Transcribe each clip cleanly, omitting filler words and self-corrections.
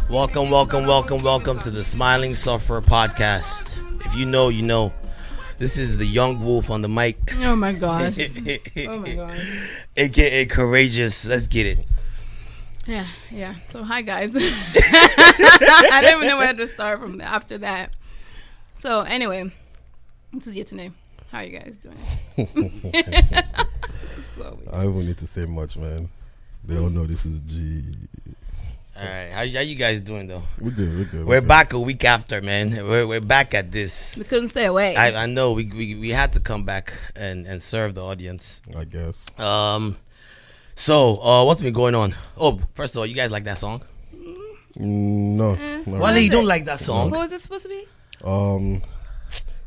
Welcome to the Smiling Sufferer podcast. If you know, you know. This is the young wolf on the mic. Oh my gosh. AKA Courageous. Let's get it. Yeah. So hi guys. I didn't even know where to start from after that. So anyway, this is today. How are you guys doing? So I don't need to say much, man. They all know this is G. All right, how you guys doing though? We're good. We're back a week after, man. We're back at this. We couldn't stay away. I know we had to come back and serve the audience. I guess. So what's been going on? Oh, first of all, you guys like that song? No. Why you don't like that song? What was it supposed to be?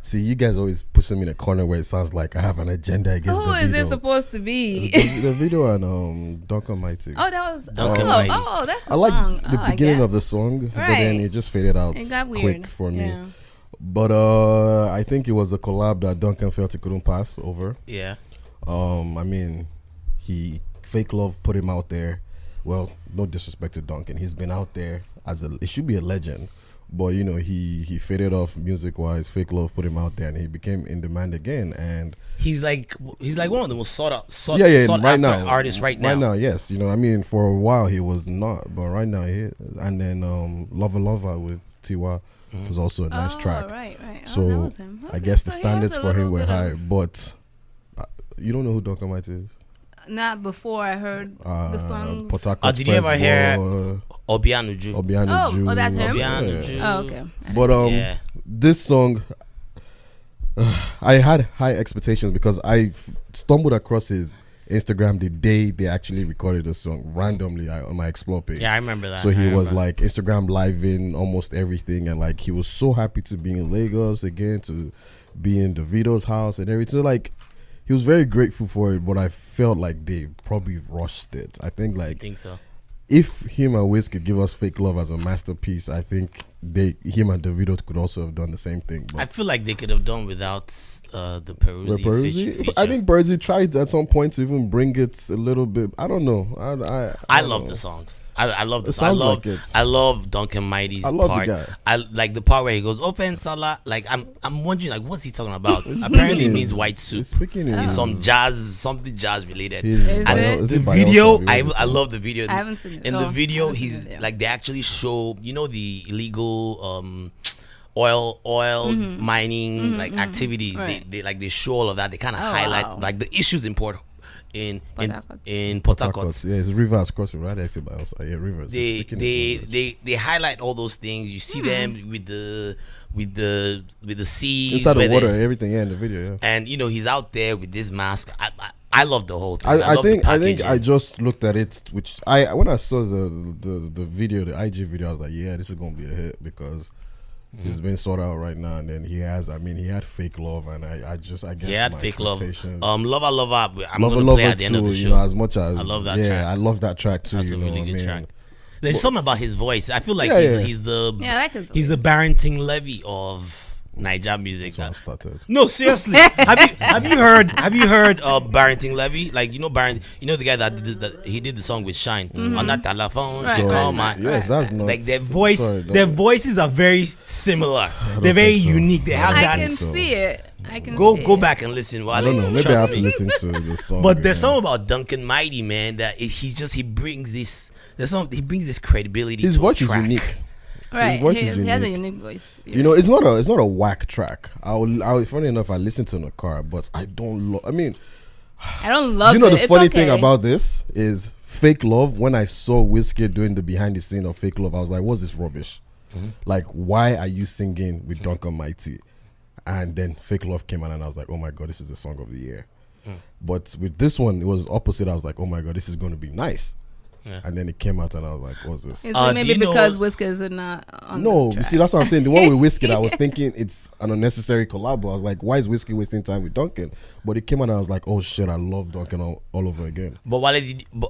See, you guys always pushing me in a corner where it sounds like I have an agenda against Who the is video. it supposed to be? The video and Duncan Mighty. Oh, that was Duncan Mighty. Oh, that's the I like song. the beginning of the song, but then Right. it just faded out It got quick weird for me. Yeah. But I think it was a collab that Duncan felt he couldn't pass over. Yeah. I mean, Fake Love put him out there. Well, no disrespect to Duncan, he's been out there it should be a legend, but you know he faded off music wise. Fake Love put him out there, and he became in demand again. And He's like one of the most sought right after now artists right now. Right now, yes, you know, I mean, for a while he was not, but right now he is. And then Lova Lova with Tiwa was also a nice track. Right. Oh, So that was him. I guess the So he standards has a for him little were bit high, of- but you don't know who Duncan Mighty is? Not before I heard the songs. Port Harcourt Did you ever hear Festival, Obianuju? Obianuju. Oh, that's him? Obianuju. Oh, okay. But Yeah. this song, I had high expectations because I stumbled across his Instagram the day they actually recorded the song randomly on my Explore page. Yeah, I remember that. So he was remember. like Instagram live in almost everything, and like he was so happy to be in Lagos again, to be in Davido's house and everything. So like he was very grateful for it, but I felt like they probably rushed it. I think I think so. if him and Wiz could give us Fake Love as a masterpiece, I think him and Davido could also have done the same thing. But I feel like they could have done without the Peruzzi feature. I think Peruzzi tried at some point to even bring it a little bit. I don't know. I don't love know. the song. I love the It song. sounds like it. I love Duncan Mighty's I love the part. guy. I like the part where he goes open Salah. Like I'm wondering like what's he talking about? Apparently it means white soup. It's speaking in It's something jazz related. Is And it? the video, I love the video. I haven't seen it. In Oh, the I video, haven't seen he's it, yeah. like they actually show the illegal oil mining like activities. Right. They show all of that. They kind of highlight wow. like the issues in Port Harcourt. in Port Harcourt. Yeah, it's rivers crossing right next to bounce. Yeah, rivers. They highlight all those things. You see them with the seas inside where the water, they- everything. Yeah, in the video. Yeah. and he's out there with this mask. I love the whole thing. I love the think packaging. I just looked at it, which when I saw the video, the IG video, I was like, yeah, this is gonna be a hit because he's been sorted out right now, and then he had Fake Love, and I guess He had my Fake Love. expectations- Lova Lova. I'm Lova gonna Lova play at the end of too, the show. you know, as much as I love that yeah, track. I love that track too. That's you a know really what I good mean? track. There's something about his voice. I feel like Yeah. he's the Yeah, I like his he's the voice. Barrington Levy of Naija music. That's why I started. No, seriously. have you heard Barrington Levy? Like the guy that he did the song with Shine on that telephone. Right, She right, called right, my Yes, that's not like their voice. Sorry, Their voices are very similar. don't They're very think so. unique. They have I that. can so. see it. I can Go see it. back and listen. I don't know. Maybe I Trust have to me. listen to the song. But there's again. something about Duncan Mighty, man, that he brings this. He brings this credibility. His to voice a is track. unique. Right. voice He is has a unique. unique voice. You know, it's not a whack track. Funny enough, I listened to it in the car, but I don't. I mean, I don't love it. you know, the It's funny okay. thing about this is Fake Love. When I saw Wizkid doing the behind the scene of Fake Love, I was like, "What's this rubbish? Like, why are you singing with Duncan Mighty?" And then Fake Love came out, and I was like, "Oh my god, this is the song of the year." But with this one, it was opposite. I was like, "Oh my god, this is going to be nice." Yeah. And then it came out, and I was like, "What's this?" Is Do it maybe you know- because Whiskers are not on No, the track? see, that's what I'm saying. The one with Wizkid, I was thinking it's an unnecessary collab. I was like, why is Wizkid wasting time with Duncan? But it came out and I was like, oh shit, I love Duncan all over again. But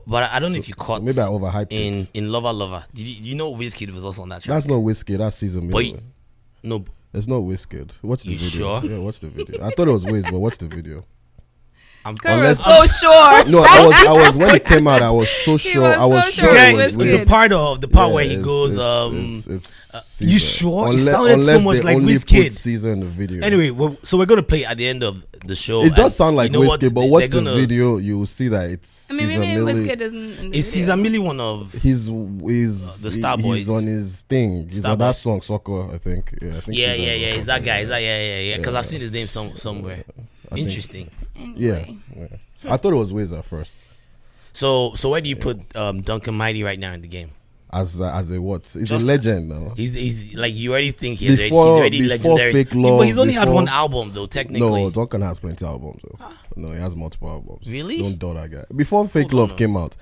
but I don't know if you caught Maybe I overhyped it. in Lova Lova. Did you know Wizkid was also on that track? That's not Wizkid, that's Season But Miller. no, It's not Wizkid. Watch the You video. sure? Yeah, watch the video. I thought it was Wiz, but watch the video. Kurt was so sure. No, I was when it came out. I was so sure. was I was so sure. sure it it was was with Wizkid. the part where he Yeah, goes, Caesar. you sure? It Unless- sounded so unless much they like only Wizkid. put Caesar in the video. Anyway, so we're gonna play at the end of the show. It does and sound like you know Wizkid, but They- watch they're the gonna- video, you will see that it's I mean, Caesar maybe Millie. Wizkid isn't in the Is video. Caesar Millie one of He's the Star Boys. He's on his thing. He's Star on that Boys. song, Soccer. I think. Yeah, I think. Yeah, Caesar yeah, yeah. or Is that something, guy? Is that yeah? Because I've seen his name somewhere. I think- Interesting. Yeah, Anyway. yeah. I thought it was Wiz at first. So where do you put Duncan Mighty right now in the game? As a what? He's Just- a legend now. He's like you already think he's Before- already before legendary. Fake Yeah, Love, but he's only had before- one album though, technically. No, Duncan has plenty of albums. Though. No, he has multiple albums. Really? Don't doubt that guy. Before Fake Hold on Love now. came out,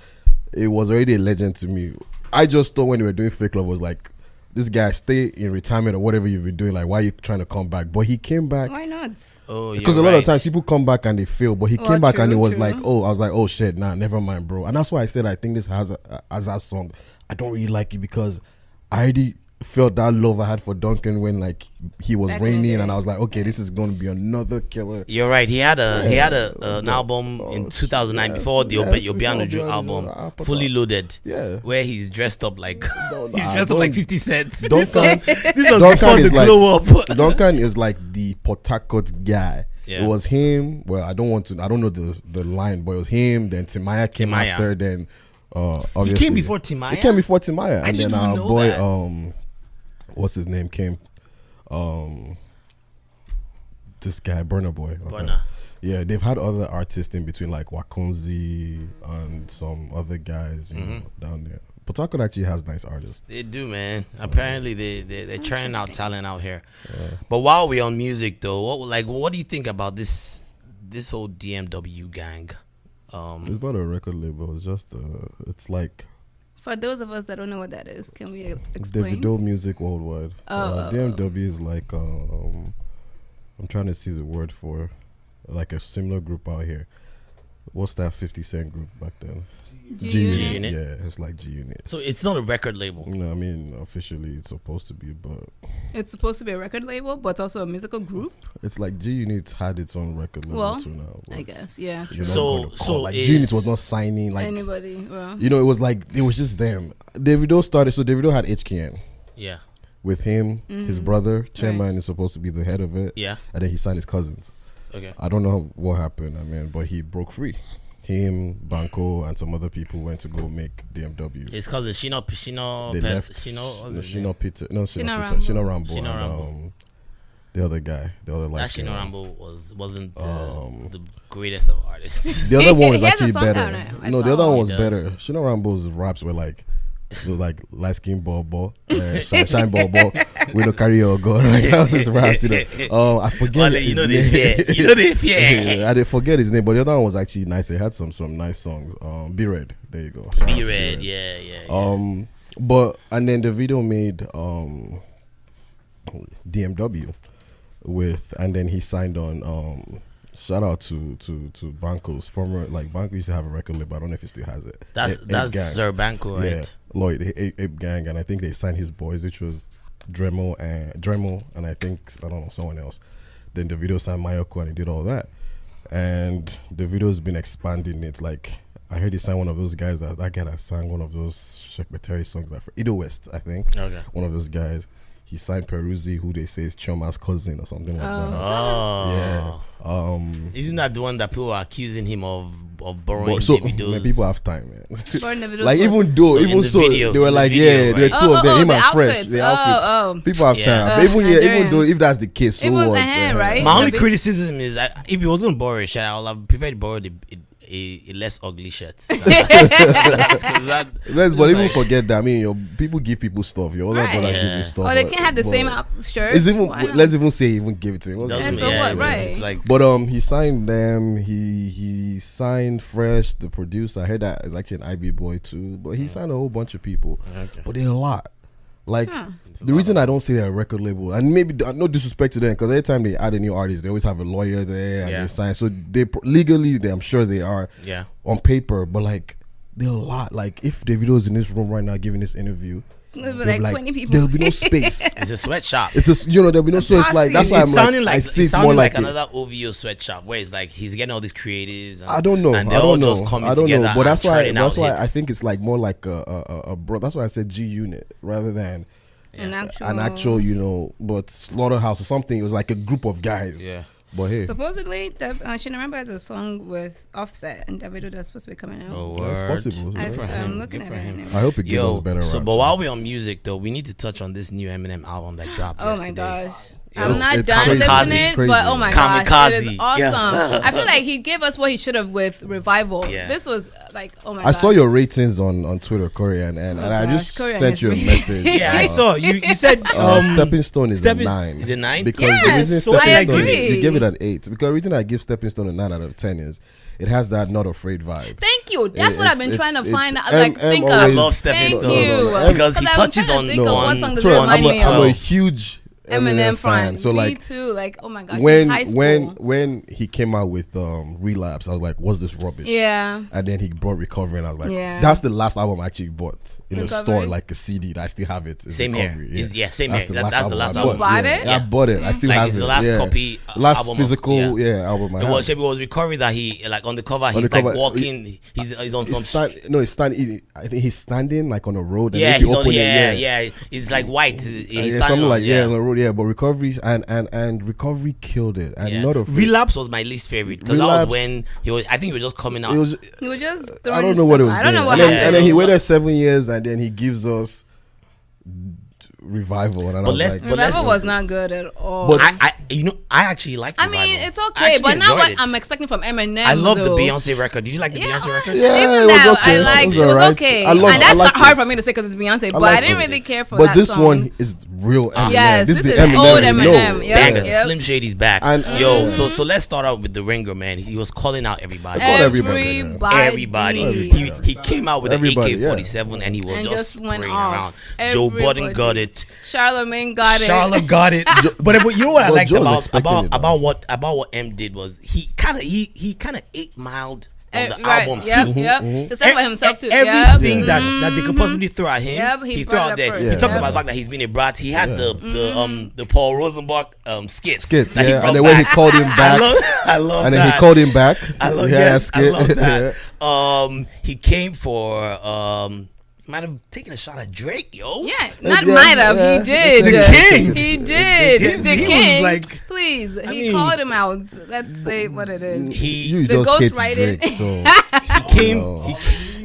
it was already a legend to me. I just thought when they were doing Fake Love was like, this guy stay in retirement or whatever you've been doing. Like, why are you trying to come back? But he came back. Why not? Oh, Because a lot of times people come back and they fail, but he Well, came back and it true, was true. like, oh, I was like, oh shit, nah, never mind, bro. And that's why I said I think this has a song. I don't really like it because I already felt that love I had for Duncan when like he was Back in the reigning, day. and I was like, okay, this is going to be another killer. You're right. He had an album in 2009 yeah, before the yes, Obiano before album, Obiano, Fully Loaded. Yeah. Where he's dressed up like No, he's nah, dressed up like don't- 50 cents. Duncan, This was Duncan before the is like glow up. Duncan is like the Port Harcourt guy. Yeah. It was him. Well, I don't know the line, but it was him. Then Timaya came Timaya. after. Then He obviously came before Timaya. He came before Timaya, I and didn't then our even know boy that. what's his name came. This guy Burna Boy. Okay. Burna. Yeah, they've had other artists in between like Wakonzi and some other guys down there. Port Harcourt actually has nice artists. They do, man. Apparently, they're churning out talent out here. But while we're on music, though, what do you think about this whole DMW gang? It's not a record label. It's just it's like For those of us that don't know what that is, can we explain? Davido Music Worldwide. DMW is like I'm trying to see the word for like a similar group out here. What's that 50 Cent group back then? G-Unit. Unit. Yeah, it's like G Unit. So it's not a record label. No, I mean officially it's supposed to be, but It's supposed to be a record label, but it's also a musical group. it's like G Unit had its own record label Well, too now. I guess, yeah. You're not So- gonna so call, like is- G Unit was not signing like Anybody? Well, you know it was like it was just them. Davido started, so Davido had HKN Yeah. with him, his brother Chairman is supposed to be the head of it. Yeah. And then he signed his cousins. Okay. I don't know what happened, I mean, but he broke free. Him, Banco, and some other people went to go make DMW. It's called the Shino They left. Shino Peter, no, Shino Shino Rambo, Shino and, Rambo. the other guy, the other That like Shino Rambo wasn't the greatest of artists. the other one was He has a actually song better. out now. I No, the saw other one it. was He better. Shino Rambo's raps were like. It was like light skin ball, shine ball, we don't carry your gun. Like, that was his raps, you know. I forget. Wale, you his know name. they fear. You know they fear. Yeah, I did forget his name, but the other one was actually nice. It had some nice songs. Be Red. There you go. Shout out Be to Red, yeah. But and then the video made DMW with, and then he signed on. Shout out to Banco's former, like Banco used to have a record label. I don't know if he still has it. That's Gang. Sir Banco, right? Yeah, Lloyd Ape Gang, and I think they signed his boys, which was Dremel, and I think I don't know someone else. Then the video signed Mayoko, and he did all that. And the video's been expanding. It's like I heard he signed one of those guys that guy that sang one of those Shekbeteri songs that for Ido West, I think. Okay. One of those guys. He signed Peruzzi, who they say is Chioma's cousin or something like that. Oh. Yeah. Isn't that the one that people are accusing him of borrowing So Davido's? man, people have time, man. Born Davido's Like what? even though, So in even the so, video- they were in the like, video, yeah, right? there are two of them, him the and Fresh, outfits. the outfits. Oh. People have Yeah. time. But even Nigerians. though if that's the case, so It was what? a hand, right? My only David- criticism is that if he was going to borrow a shirt, I would have preferred to borrow a less ugly shirt. Let's but even forget that. I mean, your people give people stuff. Your other Right. brother give Yeah. you stuff. Oh, they but- can't have the but same shirt. It's even Why not? let's even say even give it to him. Yeah, so what, right? It's like, But he signed them. He signed Fresh, the producer. I heard that is actually an IB boy too. But he signed a whole bunch of people. Okay. But they're a lot. Like the reason I don't say they're a record label, and maybe no disrespect to them, because every time they add a new artist, they always have a lawyer there and Yeah. they sign. So they legally, I'm sure they are yeah. on paper. But like they're a lot. Like if Davido's in this room right now giving this interview, There'll be they'll like 20 people. There'll be no space. It's a sweatshop. It's just there'll be no. So it's like that's why I'm sounding like I like see it's it's sounding more like like another OVO sweatshop where it's like he's getting all these creatives. And, I don't know. And they're all just coming together. But that's why. That's I think it's like more like a bro. That's why I said G Unit rather than An actual. But Slaughterhouse or something. It was like a group of guys. Yeah. But hey, supposedly, She Remember has a song with Offset and Davido that's supposed to be coming out. Oh, that's possible. I'm looking at it. I hope it gives us better. But while we're on music, though, we need to touch on this new Eminem album that dropped yesterday. My gosh. Yo, I'm not it's done crazy. listening, Crazy. but oh my Kamikaze. gosh, it is awesome. Yeah. I feel like he gave us what he should have with Revival. Yeah. This was like, oh my I gosh. saw your ratings on Twitter, Corey, and I just Korean sent is you a really- message. Yeah, I saw you said Stepping Stone is a 9. Is it 9? Because Yes, the reason so I Stepping Stone agree. they give it an 8. Because the reason I give Stepping Stone a 9 out of 10 is it has that Not Afraid vibe. Thank you. That's what I've been trying to find out. M Think always- I of. love Stepping Thank Stone you. because he I was touches trying on to think of what song does it True, remind me I'm a of. huge Eminem fan. So me like too. Like, oh my gosh. in high school. when he came out with Relapse, I was like, what's this rubbish? Yeah. And then he brought Recovery, and I was like, Yeah. that's the last album I actually bought in a Recovery? store, like a CD that I still have it. Is Same here. Recovery. Yeah, same here. That's That's the last I album. bought. You bought Yeah, it? I bought it. I still Like, have it's it. the last yeah. copy, last album of- physical, yeah. album. I It have. was Recovery that he like on the cover. He's the cover, like walking. He's on some. he's standing. I think he's standing like on a road. And Yeah, if you he's on. open it, Yeah. He's like white. He's yeah, standing something on, like on the road. Yeah, but Recovery and Recovery killed it. And not a Relapse was my least favorite because that was Relapse- when he was. I think he was just coming out. It was. He was just I throwing don't know what it was. I don't know what and then, happened. and then he waited 7 years, and then he gives us Revival, and I was like, Revival was not good at all. But I actually like. I Revival. mean, it's I okay, actually but not enjoyed what it. I'm expecting from Eminem. I love the though. Beyonce record. Did you like the Beyonce record? Yeah, Even it was now, okay. I liked It it. was It was alright. okay. I And that's liked not hard it. for me to say because it's Beyonce, but I liked didn't it. really care for But that this song. one is real Eminem. Yes, this this is is the Eminem. old we know. Eminem. Yep, Banger. yep. Slim Shady's back. And- Yo, so let's start out with the ringer, man. He was calling out everybody. called everybody. Everybody. He came out with Everybody, an AK-47 and he was And just just went spraying off. around. Joe Budden Everybody. got it. Charlamagne got it. Charlotte got it. But you know what I Well, liked Joe was expecting it, about what M did was he kind of 8-miled on the Right, album yep, too. Yep. The same for himself too. Everything Yep. that they could possibly throw at him, Yep, he he threw brought it out up there. first. He talked Yep. about the fact that he's been a brat. He had the Paul Rosenbach skits. Skits, that he yeah. brought And then when he back. called him back, I love and that. then he called him back. I love Yeah, yes, I skit. love that. Yeah. He came for might have taken a shot at Drake, yo. Yeah, not Yeah, might have. yeah. He did. The king. He did. The king. The He was king. like- Please, I he mean- called him out. Let's say what it is. You The just hate ghostwriting. Drake, so He came. No.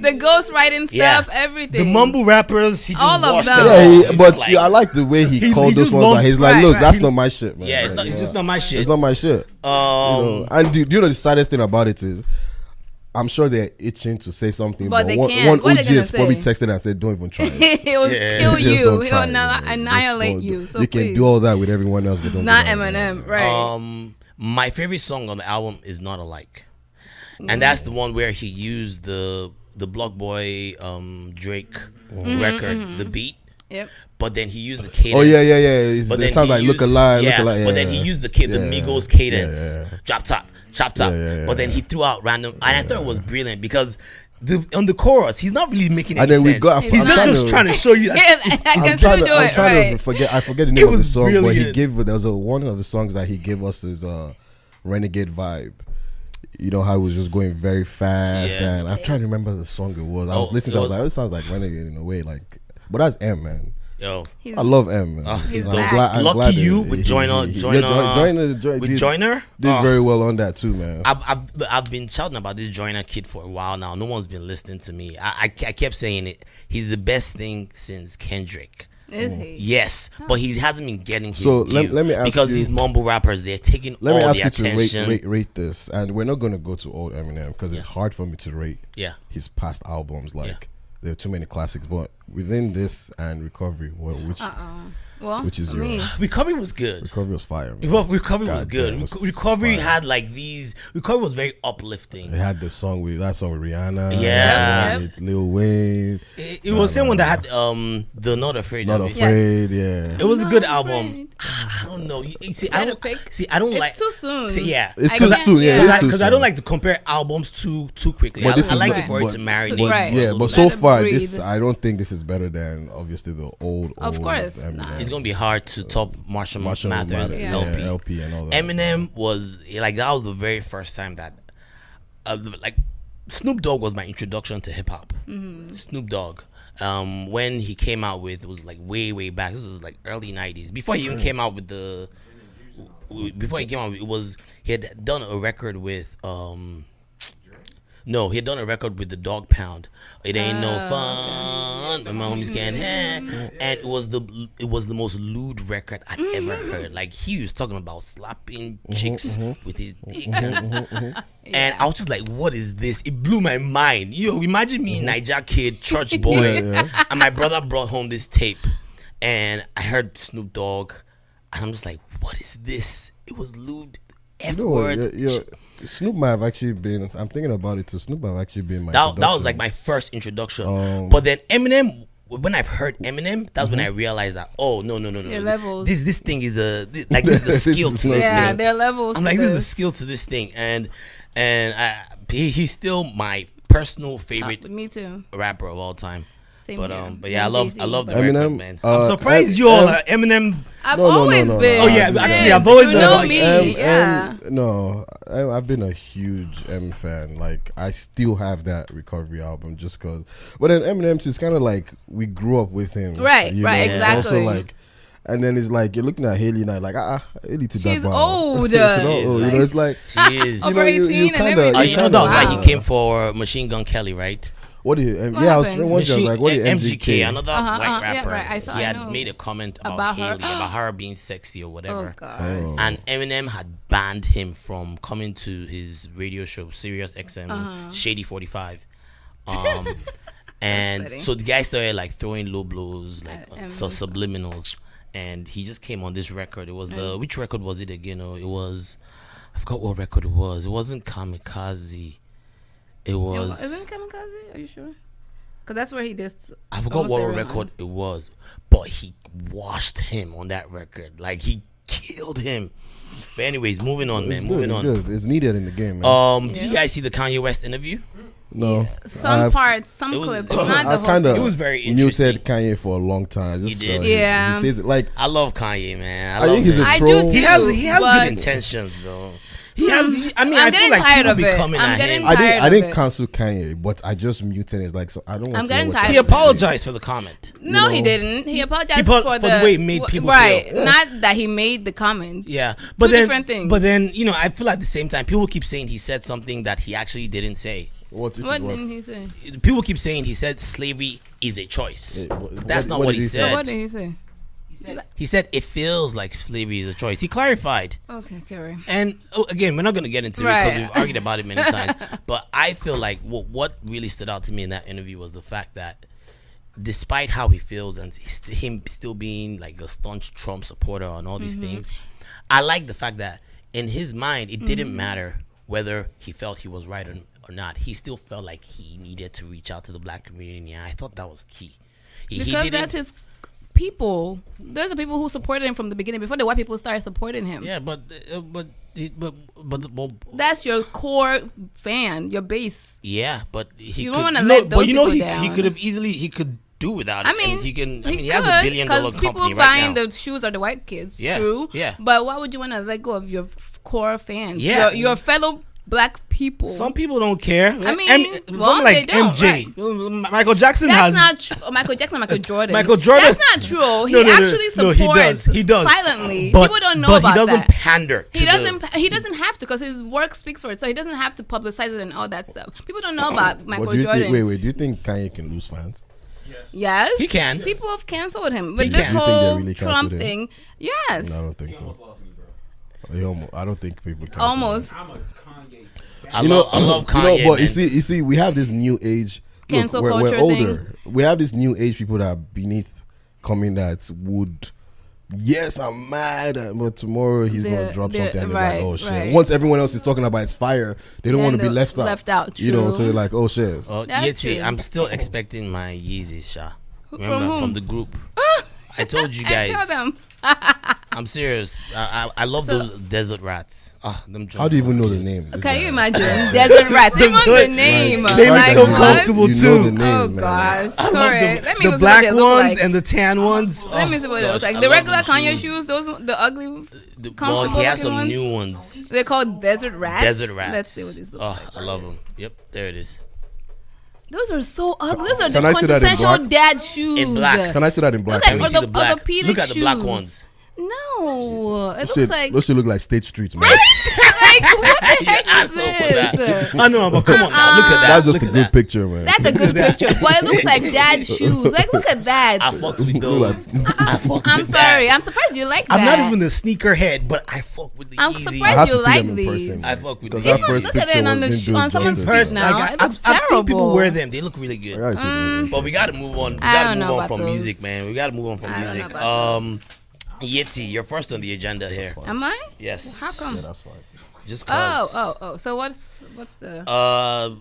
The ghostwriting Yeah. stuff, everything. The mumble rappers, he just All of washed them. them yeah, off. he, He but was like- I like the way he he called those just ones lumped- out. He's like, Right, look, right. that's not my shit, man. Yeah, it's Like, just not my shit. It's not my shit. And do you know the saddest thing about it is, I'm sure they're itching to say something, But they one, can't. one What are they OG gonna has probably say? texted and said, "Don't even try it. He'll Yeah. kill Just you. don't He'll try it, man. Just annihilate don't- you. So you please. can do all that with everyone else, but don't Not do that. Eminem, right? My favorite song on the album is Not Alike, and that's the one where he used the Block Boy Drake record, the beat. Yep. But then he used the cadence. Oh yeah. It But then sounds he like used, look alike. Yeah, look alike. but then he used the Migos cadence, chop top. Yeah. But then he threw out random, and I thought it was brilliant because on the chorus he's not really making any And then we sense. got- He's I'm just trying to show you that. I can I'm still trying, do to, I'm it, trying right? to forget. I forget the name of the was song, but he brilliant. gave. There was one of the songs that he gave us is Renegade Vibe. You know how it was just going very fast, Yeah. and I'm trying to remember the song it was. I was listening to it, I was like, oh, it sounds like Renegade in a way, like. But that's M, man. Yo, I love M, man. He's I'm back. glad- I'm Lucky glad You that with he- Joyner- he- Joyner- did Joyner very well on that too, man. I've been shouting about this Joyner kid for a while now. No one's been listening to me. I kept saying it. He's the best thing since Kendrick. Is he? Yes, but he hasn't been getting his So, due let me ask because you- these mumble rappers, they're taking Let all me ask the you to attention. rate this, and we're not gonna go to old Eminem because it's hard for me to rate Yeah. his past albums. Like there are too many classics, but within this and Recovery, Well, which is for your me. Recovery was good. Recovery was fire. Man. Recovery was God good. damn, it was Recovery fire. had like these. Recovery was very uplifting. They had the song with Rihanna, Yeah. with Lil Wayne. It was the same one that had the Not Afraid. Not of It. Afraid, yeah. It was a good album. I don't know. You see, I don't pick. See, I don't It's like. too soon. See, yeah, It's I too can't- soon. Yeah, yeah. it's too because I soon. don't like to compare albums too quickly. But this I is like not- it for it to but- marinate. Right. Yeah, but so Let it far, breathe. this I don't think this is better than obviously the old. Of course, Eminem. nah. It's gonna be hard to top Marshall Mathers yeah, LP. LP and all that. Eminem was like that was the very first time that like Snoop Dogg was my introduction to hip hop. Snoop Dogg. When he came out with, it was like way back. This was like early 90s. Before he even came out with he had done a record with no, he had done a record with the Dog Pound. It ain't no fun when my homies can't have. And it was the most lewd record I'd ever heard. Like he was talking about slapping chicks with his dick. And I was just like, what is this? It blew my mind. Yo, imagine me, Niger kid, church boy, and my brother brought home this tape, and I heard Snoop Dogg, and I'm just like, what is this? It was lewd. F words. Snoop might have actually been. I'm thinking about it too. Snoop might have actually been my. That was like my first introduction. But then Eminem, when I've heard Eminem, that's when I realized that no. Their levels. This thing is this is a skill to this Yeah, thing. their levels. I'm like, this is a skill to this thing, and he's still my personal favorite Me too. rapper of all time. Same But here. but yeah, I love the Eminem, record, man. I'm surprised you all are Eminem. I've No, always no. been. Oh, yeah, actually, I've always you done know like me. Yeah. No, I've been a huge M fan. Like I still have that Recovery album just cause. But then Eminem is kind of like we grew up with him, Right, you right, know? exactly. Also like, and then it's like you're looking at Haley and I like Haley to She's that old. She's not She's old, you like- know, it's like She is. Over 18 and everything. You know that was why he Wow. came for Machine Gun Kelly, right? what do you? What Yeah, I was happened? wondering, I was like, what did MGK, MGK? another Uh-huh, white yeah, rapper, right. I he had know. made a comment about About her. Haley, about her being sexy or whatever. Oh gosh. Oh. And Eminem had banned him from coming to his radio show, Sirius XM, Shady 45. And funny. so the guy started like throwing low blows, like so Eminem. subliminals. And he just came on this record. It was which record was it again? It was, I forgot what record it was. It wasn't Kamikaze. It was. Isn't it Kamikaze? Are you sure? Because that's where he did. I forgot almost what everyone. record it was, but he washed him on that record. Like he killed him. But anyways, moving on, man. It's Moving good, on. it's good. It's needed in the game, man. Did you guys see the Kanye West interview? No, Some parts, some it was- clips, not the I whole kind thing. of It was very interesting. muted Kanye for a long time. I just You did? Yeah. he says it like I love Kanye, man. I think he's a I troll. do he too, has but- good intentions though. I mean, I'm I feel getting like tired people of be it. coming I'm at getting him. I tired didn't of it. cancel Kanye, but I just muted. It's like so I don't want I'm to know getting what tired He you're of it. apologized for the comment. No, You he know. didn't. He apologized For for the way it made people right. feel. Not that he made the comment. Yeah, but Two then different things. But then I feel at the same time people keep saying he said something that he actually didn't say. What didn't he say? People keep saying he said slavery is a choice. That's not what he did he said. So what did he say? He said it feels like slavery is a choice. He clarified. Okay, carry. And again, we're not going to get into it Right. because we've argued about it many times. But I feel like what really stood out to me in that interview was the fact that despite how he feels and him still being like a staunch Trump supporter and all these things, I like the fact that in his mind, it didn't matter whether he felt he was right or not. He still felt like he needed to reach out to the black community. And I thought that was key. He Because didn't- that's his people. There's the people who supported him from the beginning before the white people started supporting him. Yeah, but That's your core fan, your base. yeah, but he You could, don't wanna let those people he down. could have easily do without it. I mean, and he can. I he mean, he has could, $1 billion 'cause people company buying right now. the shoes are the white kids. Yeah, True. yeah. But why would you want to let go of your core fans? Yeah. Your fellow black people. Some people don't care. I mean, someone well, like they don't, MJ, Michael Jackson That's has. not true. Michael Jackson, Michael Jordan. Michael Jordan- That's not true. He No, no, no, actually no, supports he does silently. But, People don't know but about he doesn't that. pander. To He doesn't. He doesn't have to because his work speaks for it. So he doesn't have to publicize it and all that stuff. People don't know about Michael What do you Jordan. think? Wait. Do you think Kanye can lose fans? Yes, He can. People have canceled him, but He this can. You think they whole really Trump canceled him? thing, yes, No, I don't think so. I don't think people can. almost. I'm a Kanye fan. I love Kanye. but man. you see, we have this new age. Look, Cancel we're culture older. We have this new age people that are beneath coming that would. Yes, I'm mad, but tomorrow he's gonna drop something and they're right, like, oh shit. right. Once everyone else is talking about it's fire, they don't Then want to be they're left out. left out, You know, so true. they're like, oh shit. That's Yeti, true. I'm still expecting my Yeezy, Sha. From Remember whom? from the group. I told you I guys. tell them. I'm serious. I love those desert rats. How do you even know the name? Can you imagine? Desert rats. Even the name. They look so what? comfortable You know too. the name, Oh man. gosh. I love Sorry. the Let me the see black what they look ones like. and the tan ones. Let me see what it looks like. I The love regular them Kanye shoes. shoes, those the ugly. Well, he has some ones. new ones. They're called desert rats. Desert rats. Let's see what these look like. I love them. Yep, there it is. Those are so ugly. Those are the Can I see that in quintessential black? dad shoes. In black. Can I see that in black? Look at Let me or see the the black. orthopedic Look at the black shoes. ones. No, it Those looks like should look like State Streets, man. like what the heck Yeah, is I saw this? I know, but come on now. Look at that. That's just Look a at good that. picture, man. That's a good picture, but it looks like dad shoes. Like, look at that. I fucks with those. I fucks I'm with sorry. that. I'm surprised you like that. I'm not even a sneaker head, but I fuck with the I'm Yeezy. surprised I have you to see like them in these. person. I fuck with the Because that Yeezy. first Look at picture it on was the didn't do on it someone's In justice. feet person, now. like It looks I've seen people terrible. wear them. They look really good. I gotta see them. But we gotta move on. We I gotta don't move know on about from those. music, man. We gotta move on from I don't know music. about Yeti, you're first on the agenda here. Am I? Yes. How come? Yeah, that's fine. Just cause. Oh. So what's the?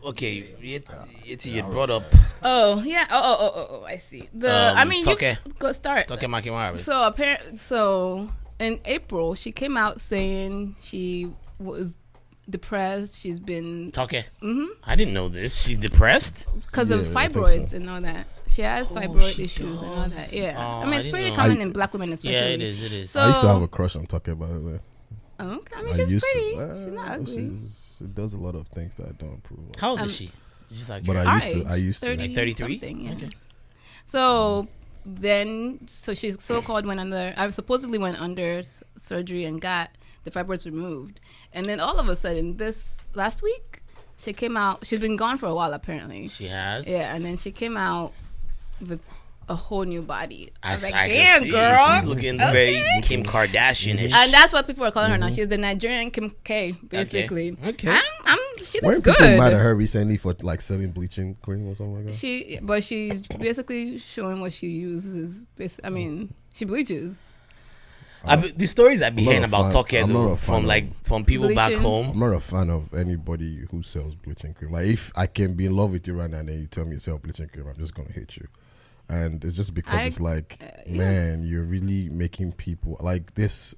Okay. Yeti, you brought up. Oh yeah. Oh. I see. I mean, you Toke. go start. Toke Makiwara. So in April, she came out saying she was depressed. She's been Toke. I didn't know this. She's depressed. because of Yeah, I think fibroids so. and all that. She has fibroid she issues and all does. that. Yeah. Oh, I mean, I it's didn't pretty know. common in black women, especially. Yeah, it is. It is. So, I used to have a crush on Tucker, by the way. okay. I mean, she's pretty. She's not ugly. She does a lot of things that I don't approve of. How old is she? Just like. But Our I used to. age, Like 33? something, yeah. Okay. So then, so she so-called went under. I supposedly went under surgery and got the fibroids removed. And then all of a sudden, this last week, she came out. She's been gone for a while, apparently. She has. Yeah, and then she came out with a whole new body. I was like, I can damn, see. girl. She's looking very Kim Kardashian-ish. And that's what people are calling her now. She's the Nigerian Kim K, basically. Okay. She Weren't looks people mad at good. her recently for like selling bleaching cream or something like that? She's basically showing what she uses. I mean, she bleaches. The stories I've been I'm not hearing a about fan- Toke I'm not though, a fan from of- from people back Bleaching. home. I'm not a fan of anybody who sells bleaching cream. Like, if I can be in love with you right now and then you tell me you sell bleaching cream, I'm just gonna hate you. And it's just because it's like, man, you're really making people like this.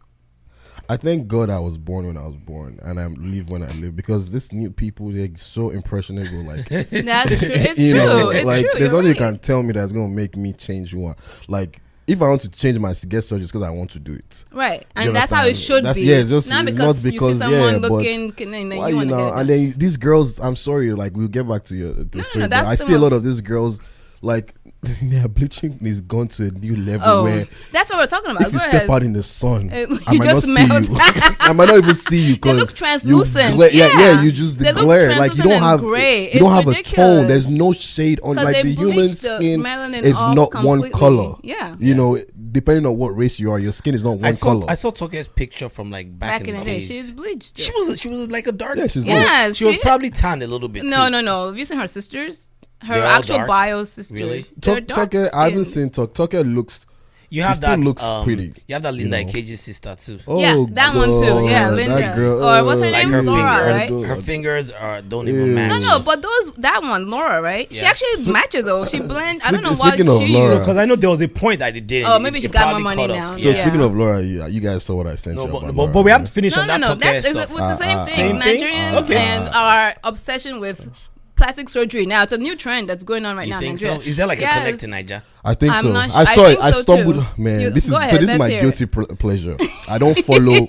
I thank God I was born when I was born, and I live when I live, because this new people, they're so impressionable. Like, That's true. It's you true. know, It's like true. there's You're nothing you right. can tell me that's gonna make me change who I like. If I want to change my get surgery, it's because I want to do it. Right, Do you and that's how it understand? should That's- be. yeah, it's just- not it's because, not because- you see someone yeah, but looking, and then Why you you want to know? get it And done. then these girls, I'm sorry, like we'll get back to your the story, but that's I the see a one. lot of these girls, like their bleaching is gone to a new level Oh, where that's what we're talking about. if you Go step ahead. out in the sun, You I might not just see melt. you. I might not even see you They because look translucent. yeah, you just They look glare like you translucent don't and have gray. you don't It's have a ridiculous. tone. There's no shade on 'Cause like they the human bleach the skin melanin is off not one completely. color. Yeah. you know, depending on what race you are, your skin is not one color. I saw Toke's picture from like back in the day, days. she's bleached. She was like a dark. Yeah, she's Yes, she was she- probably tanned a little bit. No. too. Have you seen her sisters? Her They're all actual dark? bio sisters. Really? They're dark Tucker, I haven't skin. seen Tucker looks. You She have still that. looks pretty, You have that you Linda know. Ikeji's sister too. Oh, Yeah, that one too. Yeah, God, Linda. that girl. Or what's her Like name? her Laura, fingers, right? her fingers don't Ew. even match. No, but that one, Laura, right? She Yeah. actually matches though. She blends. I don't know why speaking of she Laura- used. Because I know there was a point that it did. Oh, maybe she got more money now. So Yeah. speaking of Laura, you guys saw what I sent No, you. but, about but, Laura, but we have right? to finish on that No. Toke That's it's stuff. the same thing. Same thing? Nigerians Okay. and our obsession with plastic surgery. Now it's a new trend that's going on right You now. in think so? Nigeria. Is there like Yes. a connect in Niger? I think I'm so. not I su- saw I it. think I so, stumbled. too. Man, this is Go so. ahead, This is let's my hear guilty pleasure. I don't follow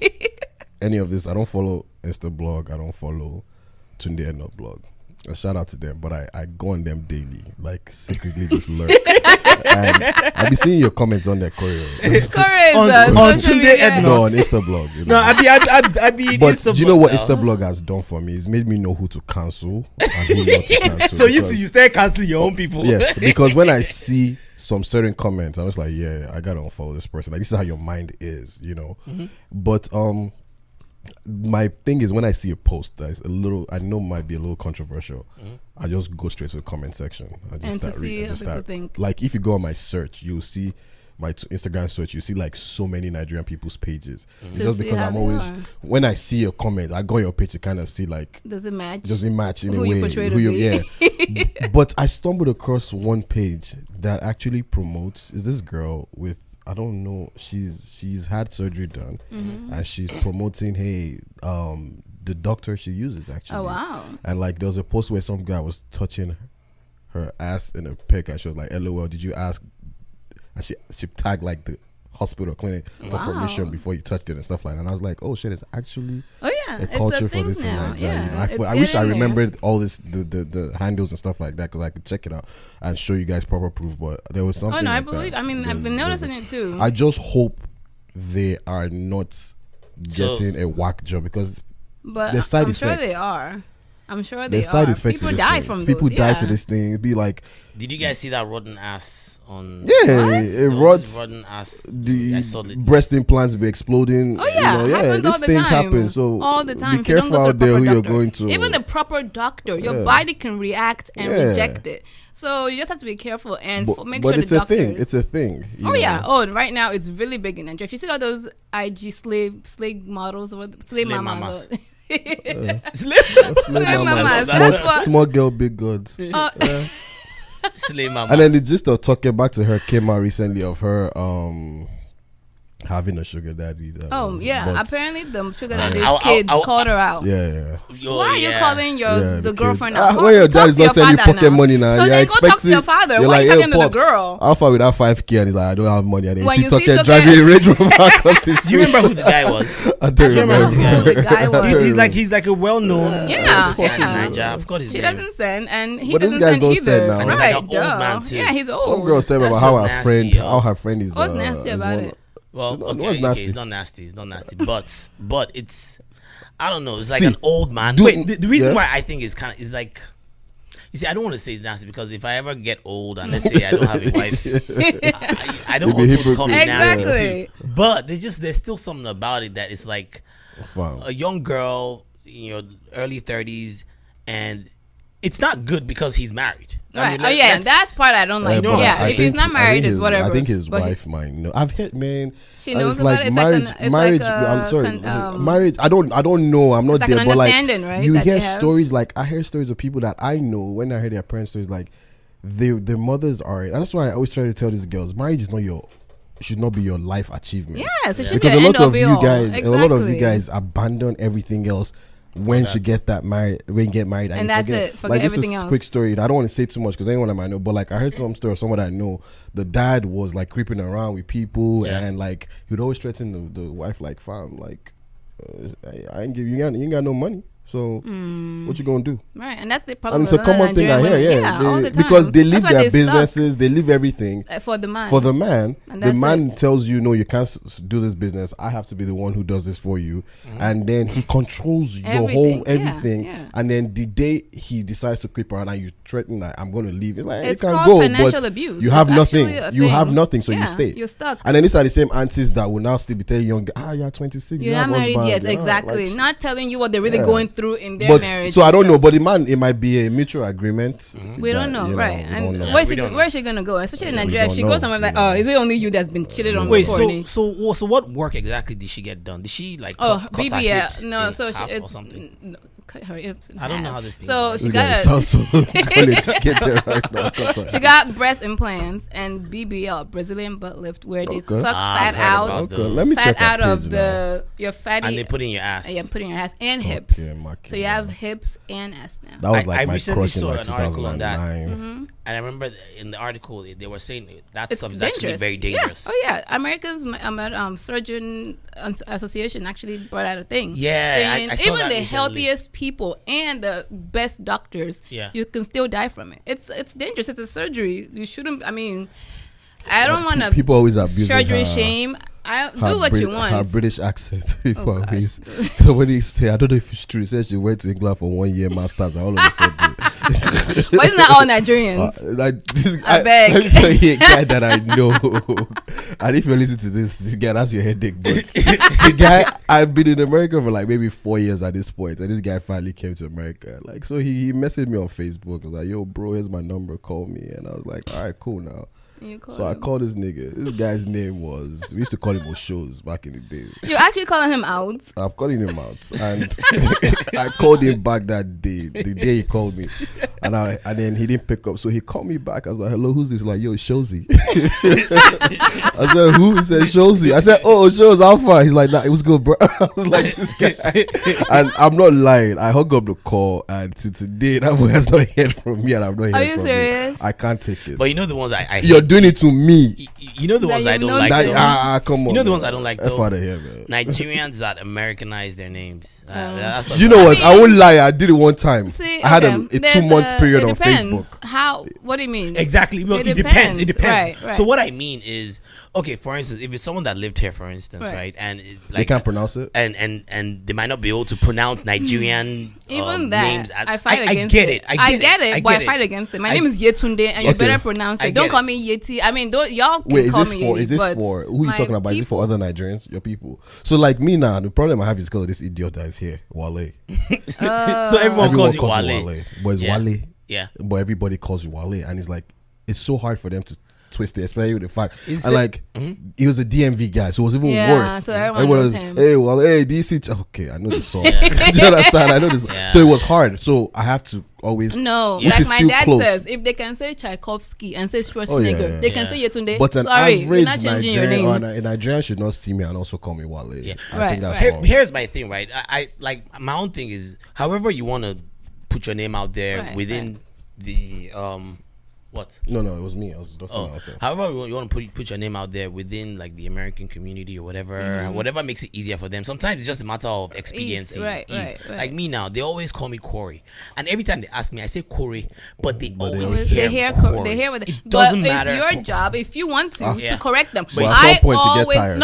any of this. I don't follow Insta blog. I don't follow Tunde Eno blog. A shout out to them, but I go on them daily, like secretly just lurk. And I be seeing your comments on their choreo. Correct. On social Tunde media. Edno. No, on Insta blog. You know. No, I be. But Insta do you know what blog now. Insta blog has done for me? It's made me know who to cancel and who not to cancel. So you because- you start canceling your own people. Yes, because when I see some certain comments, I was like, yeah, I gotta unfollow this person. Like, this is how your mind is, you know. But my thing is, when I see a post that is a little, I know might be a little controversial, I just go straight to the comment section. I just And to start see reading. I how just people start think. like, if you go on my search, you'll see my Instagram search. You see like so many Nigerian people's pages. It's To just see because how I'm they always are. when I see a comment, I go on your page to kind of see like. Does it match? Does it match in Who a you way? portray to Who you, be. yeah. But I stumbled across one page that actually promotes is this girl with I don't know. She's had surgery done, and she's promoting. Hey, the doctor she uses actually. Oh wow! And like there was a post where some guy was touching her ass in a pic, and she was like, "LOL, did you ask?" And she tagged like the hospital clinic for permission before you touched it and stuff like that. And I was like, oh shit, it's actually a culture for this in Nigeria. You know, I wish I remembered all this the handles and stuff like that because I could check it out and show you guys proper proof. But there was something. Oh no, like I believe. that. I mean, I've been noticing it too. I just hope they are not getting a whack job because but side I'm effects. sure they are. I'm sure they There's side are. effects. People die from People those. die to this thing. It'd be like. Did you guys see that rotten ass on? Yeah, it rots. Rotten ass. The I saw it. breast implants be exploding. Oh yeah, happens all these the things time. happen. So all the time. be careful out there who you're going to. Even a proper doctor, your body can react and reject it. So you just have to be careful and make sure the doctor. But it's a thing. Oh yeah. Oh, right now it's really big in Nigeria. If you see all those IG slave models or slave mamas. Slim Mamas. Small girl, big gods. Slim Mama. And then the gist of talking back to her came out recently of her having a sugar daddy. Apparently the sugar daddy's kids called her out. Yeah. Why are you calling the girlfriend out? out? When your dad's not sending you pocket money now, so then go talk to your father. Why are you talking to the girl? How far with that 5K? And he's like, I don't have money. And then when you see Tucker driving a Range Rover across the street. Do you remember who the guy was? I don't remember who the guy was. He's like a well-known businessman in Nigeria. I forgot his name. She doesn't send, and he but doesn't send either. And he's like an old man too. Yeah, he's old. Some girls tell me about how her friend is. What's nasty about it? Well, it's not nasty. But it's, I don't know. It's like an old man. Wait, the reason why I think is like, you see, I don't want to say it's nasty because if I ever get old and let's say I don't have a wife, I don't want people to call me nasty too. But there's still something about it that is like a young girl, early 30s, and it's not good because he's married. Right. That's part I don't like. If he's not married, it's whatever. I think his wife might know. I've heard, man. She knows about it. Marriage. I'm sorry. Marriage. I don't know. I'm not there. But like, right, you hear stories like I hear stories of people that I know when I hear their parents' stories like their mothers are. And that's why I always try to tell these girls, marriage is not should not be your life achievement. Yes, it should because be a lot of you guys, exactly. a lot of you guys abandon everything else. When you get married, and that's it. Forget like, everything else. Else. Quick story. I don't want to say too much because anyone I might know, but like I heard some story of someone that I know. The dad was like creeping around with people, and like he'd always threaten the wife, like, "Fam, like, I ain't give you ain't got no money. So what you gonna do?" Right, and that's the problem. It's a common thing I hear, all the time. Because they leave their businesses, they leave everything for the man. For the man, the man tells you, "No, you can't do this business. I have to be the one who does this for you," and then he controls your whole everything. And then the day he decides to creep around and you threaten, like, "I'm going to leave," it's like, it's you can go, but abuse. you have nothing. You have nothing, so you stay. You're stuck. And then these are the same aunties that will now still be telling young, you're 26, you're not married yet. Exactly, like, not telling you what they're really going through in their marriage. So I don't know, but the man, it might be a mutual agreement. We don't know, right? And where's she gonna go? Especially in Nigeria, if she goes somewhere like, is it only you that's been cheated on before? Wait, so what work exactly did she get done? Did she like cut her hips? No, so or something? No, cut her hips. I don't know how this thing. So works. she got she got breast implants and BBL, Brazilian butt lift, where they suck fat out. Let me check out of your fatty. And they put in your ass. Yeah, put in your ass and hips. So you have hips and ass now. That was like I my recently crush in saw like an article on that. 2009. And I remember in the article they were saying that stuff is dangerous. actually very dangerous. Yeah. Oh yeah, America's Surgeon Association actually brought out a thing. Yeah, saying I saw even that the recently. healthiest people and the best doctors, you can still die from it. It's dangerous. It's a surgery. You shouldn't. I mean, I don't want to. People always abuse surgery shame. I do what you want. Her British accent. People always. So when he say, I don't know if it's true, he says she went to England for 1 year masters and all of a sudden. Why isn't that all Nigerians? I beg. Let me tell you a guy that I know. And if you listen to this guy, that's your headache. But the guy, I've been in America for like maybe 4 years at this point, and this guy finally came to America. Like, so he messaged me on Facebook. I was like, "Yo, bro, here's my number. Call me." And I was like, "All right, cool now." So I called this nigga. This guy's name was, we used to call him Oshos back in the day. You're actually calling him out? I'm calling him out. And I called him back that day, the day he called me. and then he didn't pick up, so he called me back. I was like, hello, who's this? Like, yo, Shozy. I said, who? He said, Shozy. I said, oh, Shows, how far? He's like, nah, it was good, bro. I was like, this guy. And I'm not lying, I hung up the call, and to today that boy has not heard from me, and I've not heard from him. Are you serious? I can't take it. But you know the ones I hate? You're doing it to me. You know the ones I don't like. Come on. You know the ones I don't like, though? F out of here, man. Nigerians that Americanize their names. You know what? I won't lie. I did it one time. See, I had a 2 month period on depends. Facebook. How? What do you mean? Exactly. Well, It it depends. It depends. depends. Right. So what I mean is, okay, for instance, if it's someone that lived here, for instance, right, and They can't pronounce it. and they might not be able to pronounce Nigerian even that names. I fight against get it. it. I get it, but I fight against it. My name is Yetunde, and you better pronounce it. Don't call me Yeti. I mean, y'all can call me Yeti. Is this for who you talking about? Is it for other Nigerians? Your people. So like me now, the problem I have is because of this idiot that is here, Wale. So everyone calls you me Wale. But it's Wale. Yeah. But everybody calls you Wale, and it's like it's so hard for them to twist it, especially with the fact. Is and it- like he was a DMV guy, so it was even worse. So everyone knows was, him. hey, well, hey, DC. Okay, I know the song. Do you understand? I know this. Yeah. So it was hard. So I have to always. No, which like is my still dad close. says, if they can say Tchaikovsky and say Schwarzenegger, Oh, yeah. they can say Yetunde. But an Sorry, you're average not changing your Nigerian name. or a Nigerian should not see me and also call me Wale. Yeah. I think that's wrong. Here's my thing, right? I like my own thing is, however you want to put your name out there Right, within the what? No, it was me. I was just myself. However you want to put your name out there within like the American community or whatever, whatever makes it easier for them. Sometimes it's just a matter of expediency. Right. Like me now, they always call me Corey, and every time they ask me, I say Corey, but they always always hear They Corey. hear what It doesn't but matter. it's your job if you want to Yeah. correct them. But at some point you get tired.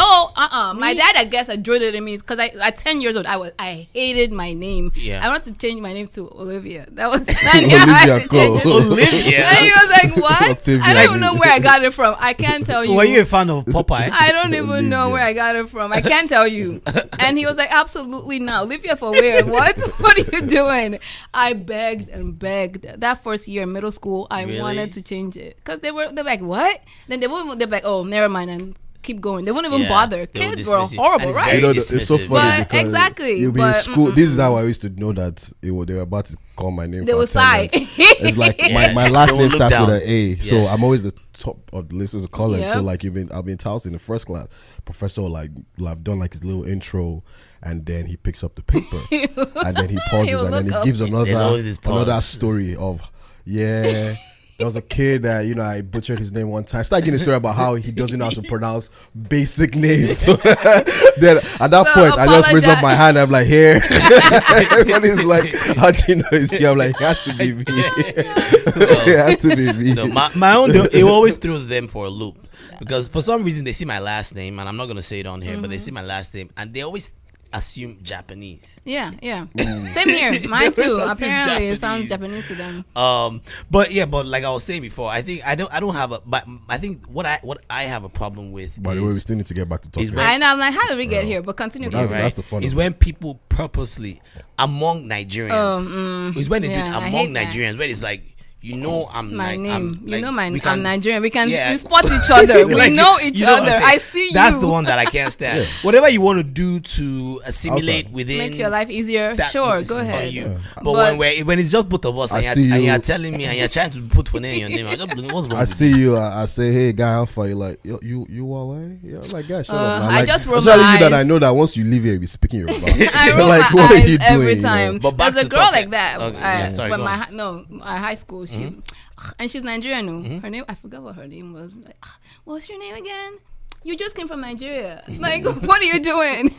My dad, I guess, I drilled it in me because at 10 years old, I hated my name. Yeah. I wanted to change my name to Olivia. That was Olivia Cole. Olivia. And he was like, "What? I don't even Olivia. know where I got it from. I can't tell you." Were you a fan of Popeye? I don't even know Olivia. where I got it from. I can't tell you. And he was like, absolutely not. Olivia for where? What? What are you doing? I begged and begged. That first year in middle school, I Really? wanted to change it. Because they're like, what? Then they're like, oh, never mind. And keep going. They wouldn't even Yeah, bother. they would Kids were dismiss you. horrible, And it's right? very You know, it's so dismissive. funny But because exactly, you'll be in but, school. This is how I used to know that they were about to call my name. They for would sigh. attendance. It's like my last Don't name look starts down. with an A, so Yeah. I'm always the top of the list of college. Yep. So like I've been housed in the first class. Professor like I've done like his little intro, and then he picks up the paper, and then he pauses, He'll and then look he up. gives There's always this pause. another story of there was a kid that I butchered his name one time. Start getting a story about how he doesn't know how to pronounce basic names. So then at that point, I just raised up my hand. I'm like, here. Everybody's like, how do you know it's here? I'm like, it has to be me. It has to be me. No, my own, it always throws them for a loop because for some reason they see my last name, and I'm not gonna say it on here, but they see my last name and they always assume Japanese. Yeah. Same here. Mine They too. always assume Apparently, it sounds Japanese. Japanese to them. But like I was saying before, I think I don't have a, but I think what I have a problem with By the way, we still need to get back to talking. Is when- I know. I'm like, how did we get here? But continue. That's- Keith. that's the fun is of when people purposely among Nigerians. It's when they do it yeah, I among hate that. Nigerians where it's like, I'm My like, name. I'm, You like, know my we I'm Nigerian. We can Yeah. we spot each other. We Like, know each you know what other. I'm saying? I see That's you. the one that I can't stand. Whatever you want to do to assimilate Outside. within, Make your life easier. that Sure, is go on ahead. you. But- But when it's just both of us I and see you're you. telling me and you're trying to put for name in your name, I just, what's wrong I with see you. I say, hey, guy, how far? You're like, yo, you Wale? Yeah, I'm like, guys, shut up. Man. I Like, just roll especially my you that I eyes. know that once you leave here, you'll be speaking Yoruba. I You're roll like, my what are eyes you doing? every you know? time. But back There's a to girl topic. like that. Okay, yeah, sorry, but go my high school, and she's Nigerian. Her name, I forgot what her name was. Like, what's your name again? You just came from Nigeria. Like, what are you doing?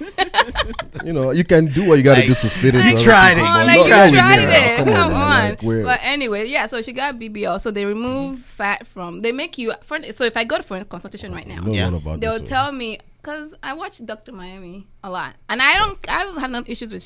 You can do what you got to Like, do to fit into you other tried people, it. but Like, not you all we tried do. it. Come man. on. Like, we're- But anyway, yeah, so she got BBL. So they remove fat from, they make you, so if I go for a consultation right now, know Yeah. all about they'll this, tell me, because I watch Dr. Miami a lot, and I have no issues with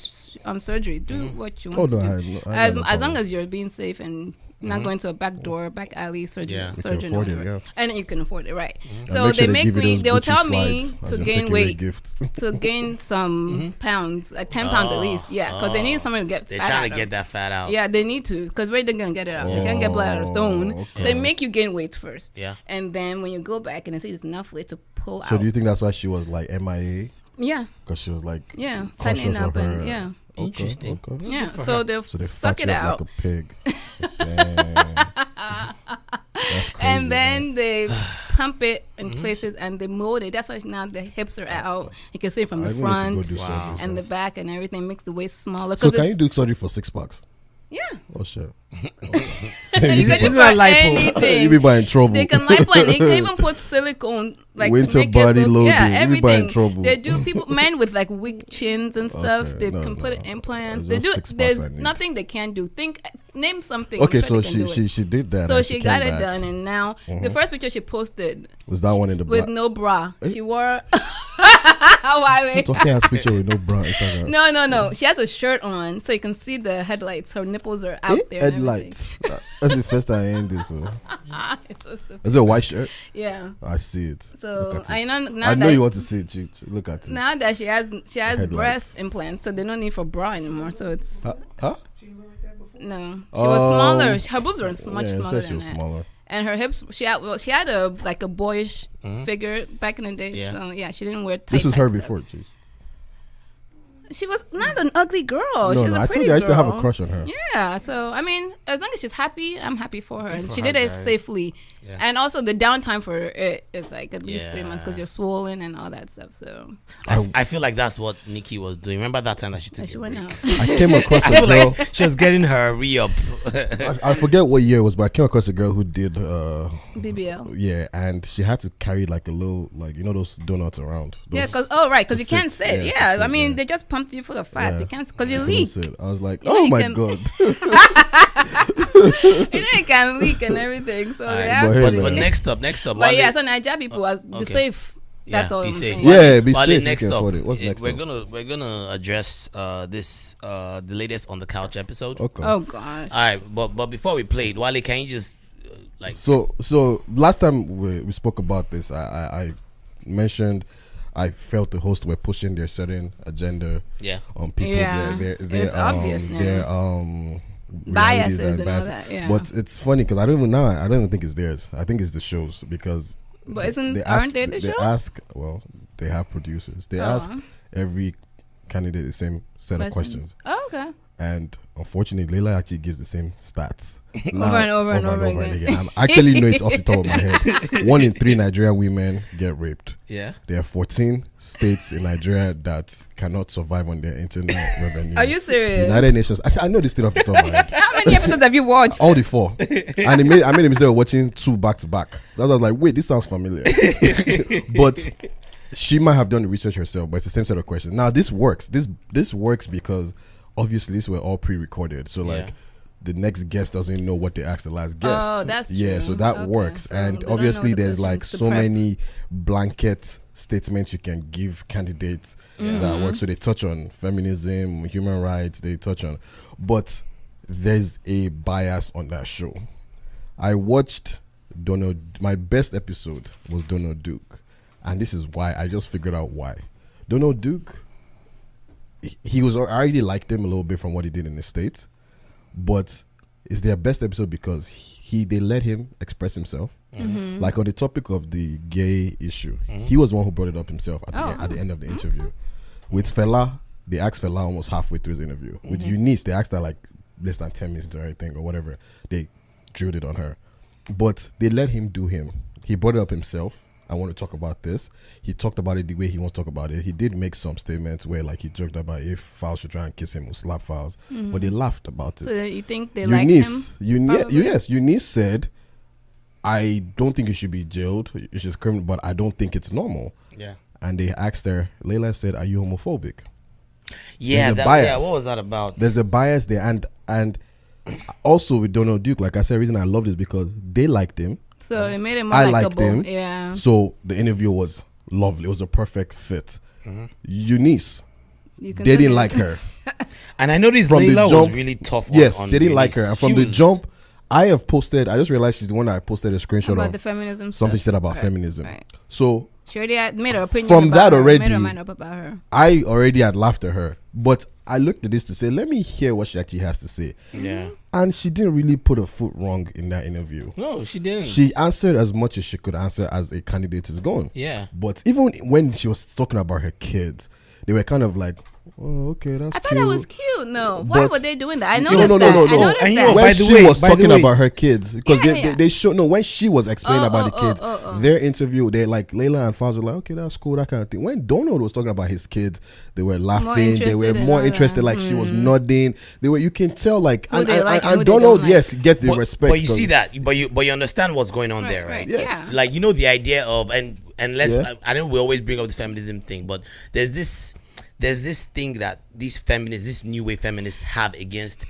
surgery. Do what you want to do, I have no as long problem. as you're being safe and not going to a back door, back alley surgery, Yeah. You can surgeon, or afford it, whatever. yeah. And you can afford it, right? And So make sure they make give you me. those They'll Gucci tell me slides to as your gain takeaway weight, gift. to gain some pounds, like 10 pounds at least. Yeah, because they need someone to get They're fat trying out to of. get that fat out. Yeah, they need to, because where they gonna get it out? They can't get blood out of stone. okay. So they make you gain weight first. Yeah. And then when you go back and they say there's enough weight to pull So out. do you think that's why she was like MIA? Yeah. Because she was like Yeah, conscious fattening of up her. and yeah. Interesting. Okay. Yeah, so they So they suck fat it you up out. like a pig. Damn. That's crazy. And then they pump it in places and they mold it. That's why now the hips are out. You can see it from I the even need to go front do surgery, and the so. back and everything. Makes the waist smaller. So 'Cause can you it's- do surgery for 6 bucks? Yeah. Oh shit. You can Isn't do that for lipo? anything. You be buying trouble. They can lipo and they can even put silicone like Winter to make body it look, loading. yeah, You be buying everything. trouble. They do people men with like weak chins and stuff. Okay, They no, can put no. implants. It's They just do. 6 bucks There's I need. nothing they can't do. Name something. I'm Okay, sure so they can do it. she did that. So and she came got it back. done, and now the first picture she posted Was that one in the with black? no bra. Eh? She wore. Why? It's okay, has picture with no bra. Instagram. No. She has a shirt on, so you can see the headlights. Her nipples are out there. and Headlights. That's the first time I end this. So. everything. It's so stupid. Is it a white shirt? Yeah. I see it. Look So at I it. know now I know that you want to see it. Chief. Look at it. now that she has Headlights. breast implants, so they don't need for bra anymore. So it's Huh? no. She was smaller. Her boobs were much Yeah, it smaller says she than was that. smaller. And her hips, she had a like a boyish figure back in the day. Yeah. So yeah, she didn't wear tight. This was her stuff. before, Chief. She was not an ugly girl. She No, was no. a I pretty told you I used to have a girl. crush on her. Yeah, so I mean, as long as she's happy, I'm happy for her. And for she her, did it guys. safely. Yeah. And also the downtime for it is like at least 3 months because Yeah. you're swollen and all that stuff. So I feel like that's what Nikki was doing. Remember that time that she took and she a went break? out. I came across I a feel girl. like she was getting her re-up. I forget what year it was, but I came across a girl who did. BBL. Yeah, and she had to carry like a little, like you know those donuts around. Yeah, Those- because to you can't sit. sit. Yeah, Yeah, to sit, I mean yeah. they just pumped you full of fat. Yeah. You can't because you I leak. couldn't sit. I was like, You know oh you my can- god. You know you can leak and everything. So they Alright, have but to hey, be- man. But next up. But Wale- yeah, so Nigeria people be okay. safe. That's all be I'm safe. saying. Yeah, be Wale, safe. You next can up, afford it. What's next? we're up? gonna address the latest on the couch episode. Okay. Oh gosh. All right, but before we play it, Wale, can you just like So last time we spoke about this, I mentioned I felt the hosts were pushing their certain agenda yeah on people. Yeah. Their It's obvious now. Their Biases realities and all that, yeah. But it's funny because I don't even think it's theirs. I think it's the shows because. But aren't ask, they the show? ask, well, they have producers. They ask every candidate the same set of questions. Oh, okay. And unfortunately, Laila actually gives the same stats. Over and over again. I actually know it off the top of my head. 1 in 3 Nigerian women get raped. yeah. There are 14 states in Nigeria that cannot survive on their internet revenue. Are you serious? United Nations. I know this thing off the top of my head. How many episodes have you watched? All the 4. And I made a mistake of watching 2 back to back. I was like, wait, this sounds familiar. But she might have done the research herself, but it's the same set of questions. Now this works. This works because obviously these were all pre-recorded. So like Yeah. the next guest doesn't know what they asked the last guest. Oh, that's yeah, true. so that Okay. works. So And they don't know obviously the there's like questions to so prep. many blanket statements you can give candidates that work. So they touch on feminism, human rights, they touch on, but there's a bias on that show. I watched my best episode was Donald Duke, and this is why I just figured out why. Donald Duke, he was, I already liked him a little bit from what he did in the States, but it's their best episode because they let him express himself. Like on the topic of the gay issue, he was the one who brought it up himself at the end of the interview. With Fela, they asked Fela almost halfway through his interview. With Eunice, they asked her like less than 10 minutes or anything or whatever. They drilled it on her. But they let him do him. He brought it up himself. I want to talk about this. He talked about it the way he wants to talk about it. He did make some statements where like he joked about if Fowles should try and kiss him, we'll slap Fowles. But they laughed about it. So you think they like him? Yes, Eunice said, I don't think you should be jailed. It's just criminal, but I don't think it's normal. Yeah. And they asked her, Laila said, are you homophobic? Yeah, There's a bias. what was that about? There's a bias there. And also with Donald Duke, like I said, the reason I loved is because they liked him. So it made him more I liked likable. him. Yeah. So the interview was lovely. It was a perfect fit. Eunice, You can they look didn't at- like her. And I noticed From the Laila was jump- really tough Yes, on they didn't like Eunice. her. And from She the was- jump, I just realized she's the one that I posted a screenshot about of the feminism something she stuff. said about Right, feminism. right. So She already had made her opinion From about that her, already- made her mind up about her. I already had laughed at her. But I looked at this to say, let me hear what she actually has to say. Yeah. And she didn't really put a foot wrong in that interview. No, she didn't. She answered as much as she could answer as a candidate is going. Yeah. But even when she was talking about her kids, they were kind of like, Oh, okay, that's I thought cute. that was cute. No, why But- were they doing that? I No, noticed no, that. no, I no. noticed And you that. know, When by the she way- was by the talking way- about her kids, because Yeah. they show when she was explaining about the kids, oh. their interview, they like Laila and Faz were like, okay, that's cool, that kind of thing. When Donald was talking about his kids, they were laughing, they were interested in more all interested. that. Like she was nodding. They were, you can tell, like, Who they like and and who they Donald, don't like. yes, gets the respect. But you see that, but you understand what's going on there, right? Yeah. Like, you know, the idea of and let's Yeah. I know we always bring up the feminism thing, but there's this thing that these feminists, this new wave feminists have against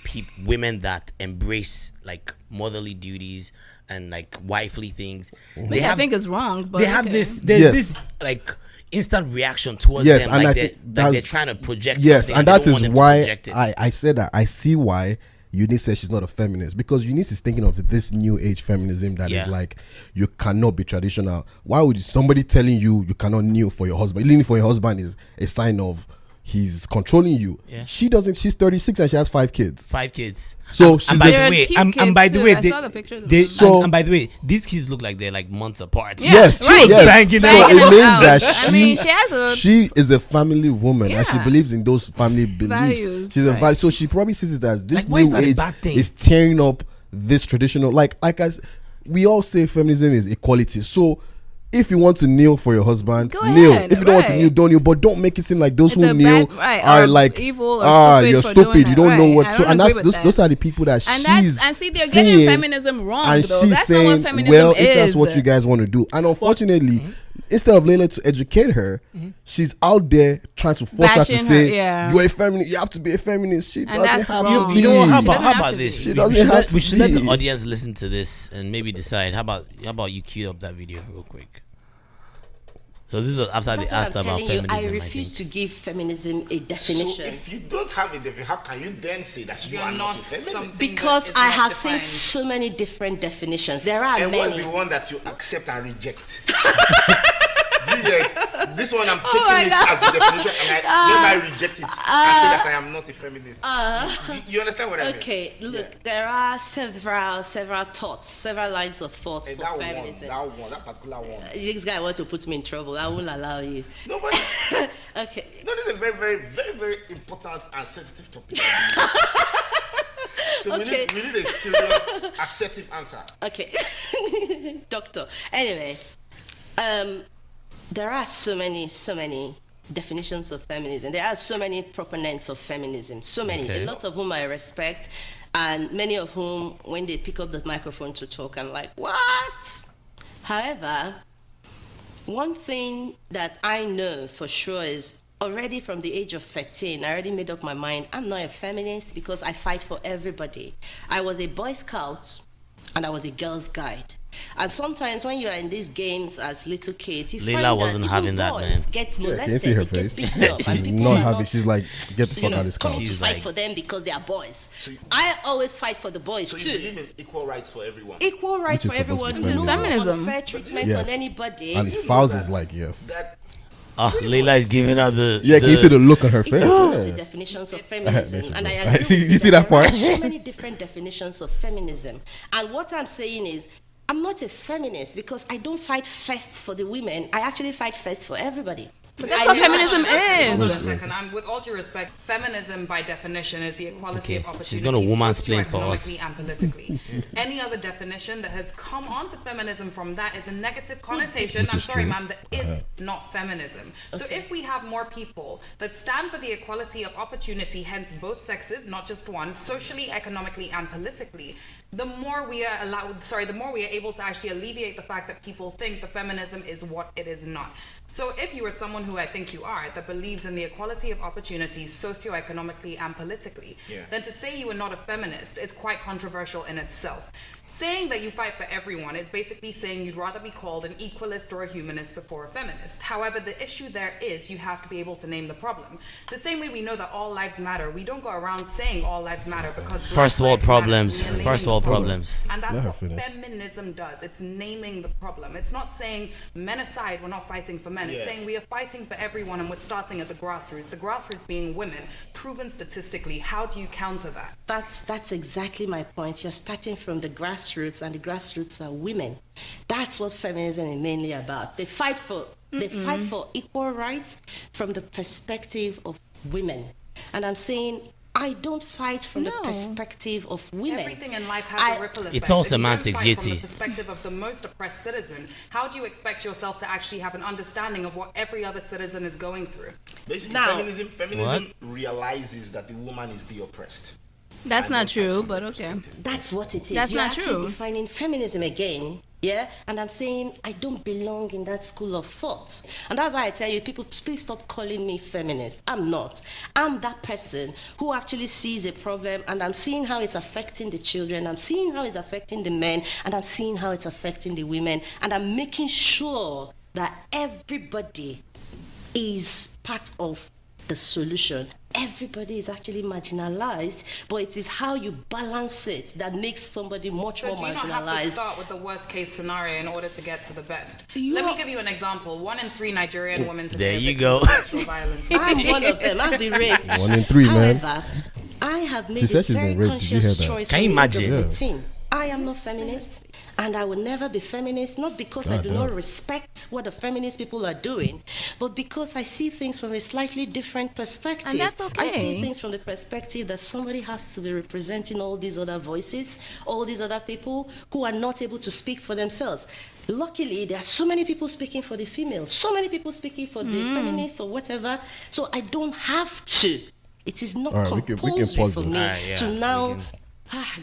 women that embrace like motherly duties and like wifely things. Which I think is wrong. But They have okay. this this like instant reaction towards Yes, them, and like I think they're that's- trying to project. Yes, something and they that don't want is them to why project it. I said that. I see why Eunice says she's not a feminist, because Eunice is thinking of this new age feminism that is like, you cannot be traditional. Why would somebody telling you cannot kneel for your husband? Kneeling for your husband is a sign of he's controlling you. Yeah. She doesn't. She's 36 and she has 5 kids. 5 kids. So and she's by a- the They're way, cute and by kids the too. way, I they, saw the pictures of they them. and by the way, these kids look like they're like months apart. Yeah, Yes, right. yes. Banging So them it out. means that I mean, she has a she is a family woman and she Yeah. believes in those family beliefs. Values, She's a right. value. So she probably sees it as this Like, why is new that a age bad thing? is tearing up this traditional. Like as we all say, feminism is equality. So if you want to kneel for your husband, Go kneel. ahead, If you don't want to right. kneel, don't kneel. But don't make it seem like those It's who a kneel bad- right, are or like evil or stupid you're for stupid. doing You don't that. know Right. what. I So don't and agree that's with those that. are the people that And she's see, they're seeing, getting feminism wrong, and though. she's That's saying, not what feminism well, is. if that's what you guys want to do, and unfortunately, instead of Laila to educate her, she's out there trying to force her to Bashing say, her, yeah. "You're a feminist. You have to be a feminist." She doesn't that's have wrong. to be. You know, how She about doesn't have to this? be. She We doesn't should have let- to we should let be. the audience listen to this and maybe decide. How about you cue up that video real quick? So this is after they That's asked what I'm about telling you. I feminism. refuse think. to give feminism a So definition. if you don't have a definition, how can you then say that you are not a feminist? Because I have seen so many different definitions. There are And what's many. the one that you accept and reject? Do you get this one? I'm taking my it God. as the definition, and I reject it and say that I am not a feminist. Do you understand what I mean? Okay, look, Yeah. there are several thoughts, several lines of thoughts Hey, for that feminism. that particular one. This guy want to put me in trouble. I won't allow you. No, but Okay. no, this is a very, very, very, very important and sensitive topic. So Okay. we need a serious, assertive answer. Okay. Doctor. Anyway, there are so many definitions of feminism. There are so many proponents of feminism. So many. Okay. A lot of whom I respect, and many of whom, when they pick up the microphone to talk, I'm like, what? However, one thing that I know for sure is already from the age of 13, I already made up my mind. I'm not a feminist because I fight for everybody. I was a Boy Scout and I was a Girls Guide. And sometimes when you are in these games as little kids, you Layla find that wasn't even having that, boys man. get Yeah, molested, can you see her they get face? beaten up, and She's people not are happy. She's like, get the you fuck know, out of this come car. to She's fight like- for them because they are boys. I always fight for the boys So you too. believe in equal rights for everyone. Equal rights Which for is supposed to everyone. be No feminism. unfair treatment Yes. on anybody. And Fowles is like, yes. That Layla is giving out the Yeah, can you see the look on her face? The Yeah. definitions of feminism, and I agree with You see that there are part? so many different definitions of feminism, and what I'm saying is, I'm not a feminist because I don't fight first for the women. I actually fight first for everybody. That's what feminism is. Hold on a second. With all due respect, feminism by definition is the equality of Okay, opportunities she's gonna womansplain for us. socioeconomically and politically. Any other definition that has come onto feminism from that is a negative connotation. Which I'm is sorry, true. ma'am, that is not feminism. So if we have more people that stand for the equality of opportunity, hence both sexes, not just one, socially, economically, and politically, the more we are able to actually alleviate the fact that people think the feminism is what it is not. So if you are someone who I think you are, that believes in the equality of opportunities socioeconomically and politically, then to say you are not a feminist is quite controversial in itself. Saying that you fight for everyone is basically saying you'd rather be called an equalist or a humanist before a feminist. However, the issue there is you have to be able to name the problem. The same way we know that all lives matter, we don't go around saying all lives matter because First Black world lives problems. matter. We are naming First the world problem. problems. And that's Let her what finish. feminism does. It's naming the problem. It's not saying men aside, we're not fighting for men. It's saying we are fighting for everyone and we're starting at the grassroots. The grassroots being women, proven statistically. How do you counter that? That's exactly my point. You're starting from the grassroots, and the grassroots are women. That's what feminism is mainly about. They fight for equal rights from the perspective of women. And I'm saying I don't fight from the No. perspective of women. Everything in life has a ripple effect. It's all If you don't semantics, fight from Yeti. the perspective of the most oppressed citizen, how do you expect yourself to actually have an understanding of what every other citizen is going through? Basically, Now- feminism realizes that the woman is the oppressed. That's And not then true, fights but from okay. that perspective. That's what it is. That's You're not actually true. defining feminism again. Yeah, and I'm saying I don't belong in that school of thought. And that's why I tell you, people, please stop calling me feminist. I'm not. I'm that person who actually sees a problem, and I'm seeing how it's affecting the children, I'm seeing how it's affecting the men, and I'm seeing how it's affecting the women, and I'm making sure that everybody is part of the solution. Everybody is actually marginalized, but it is how you balance it that makes somebody much So more do you not have to marginalized. start with the worst case scenario in order to get to the best? You Let me are- give you an example. 1 in 3 Nigerian women today There are you victims go. of sexual violence. I'm one of them. I've been raped. 1 in 3, man. However, I have made She a said she's very been raped. Did you conscious hear that? choice Can you from the age of imagine? 18. I am not feminist, and I will never be feminist, not because I God do damn. not respect what the feminist people are doing, but because I see things from a slightly different perspective. And that's I okay. see things from the perspective that somebody has to be representing all these other voices, all these other people who are not able to speak for themselves. Luckily, there are so many people speaking for the females, so many people speaking for the feminists or whatever, so I don't have to. It is not All right, we can compulsory pause for this. me All right, yeah, to we now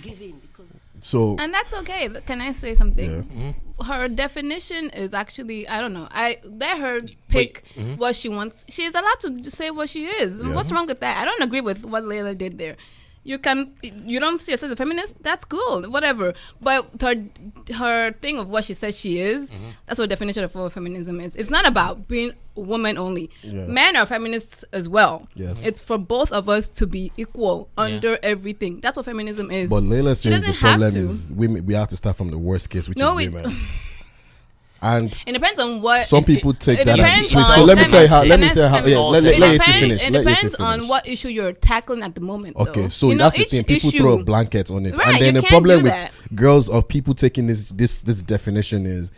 give in because So And that's okay. Can I say something? Her definition is actually, I don't know. I let her pick what she wants. She is allowed to say what she is. And Yeah. what's wrong with that? I don't agree with what Laila did there. You don't see yourself as a feminist. That's cool, whatever. But her thing of what she says she is, that's what definition of what feminism is. It's not about being a woman only. Yeah. Men are feminists as well. Yes. It's for both of us to be equal under everything. That's what feminism is. but Layla She says the doesn't have problem to. is women. We have to start from the worst case, which No, is we- women. And It depends on what. some people take it that as depends wait, so on- let me tell you how. Let me Finesse- tell you how. finesse- Yeah, let It Yeti depends, finish. it Let depends Yeti on finish. what issue you're tackling at the moment. Okay, though. so You know, that's the each thing. People issue- throw a blanket on it, Right, and then you the can't problem do with that. girls or people taking this definition is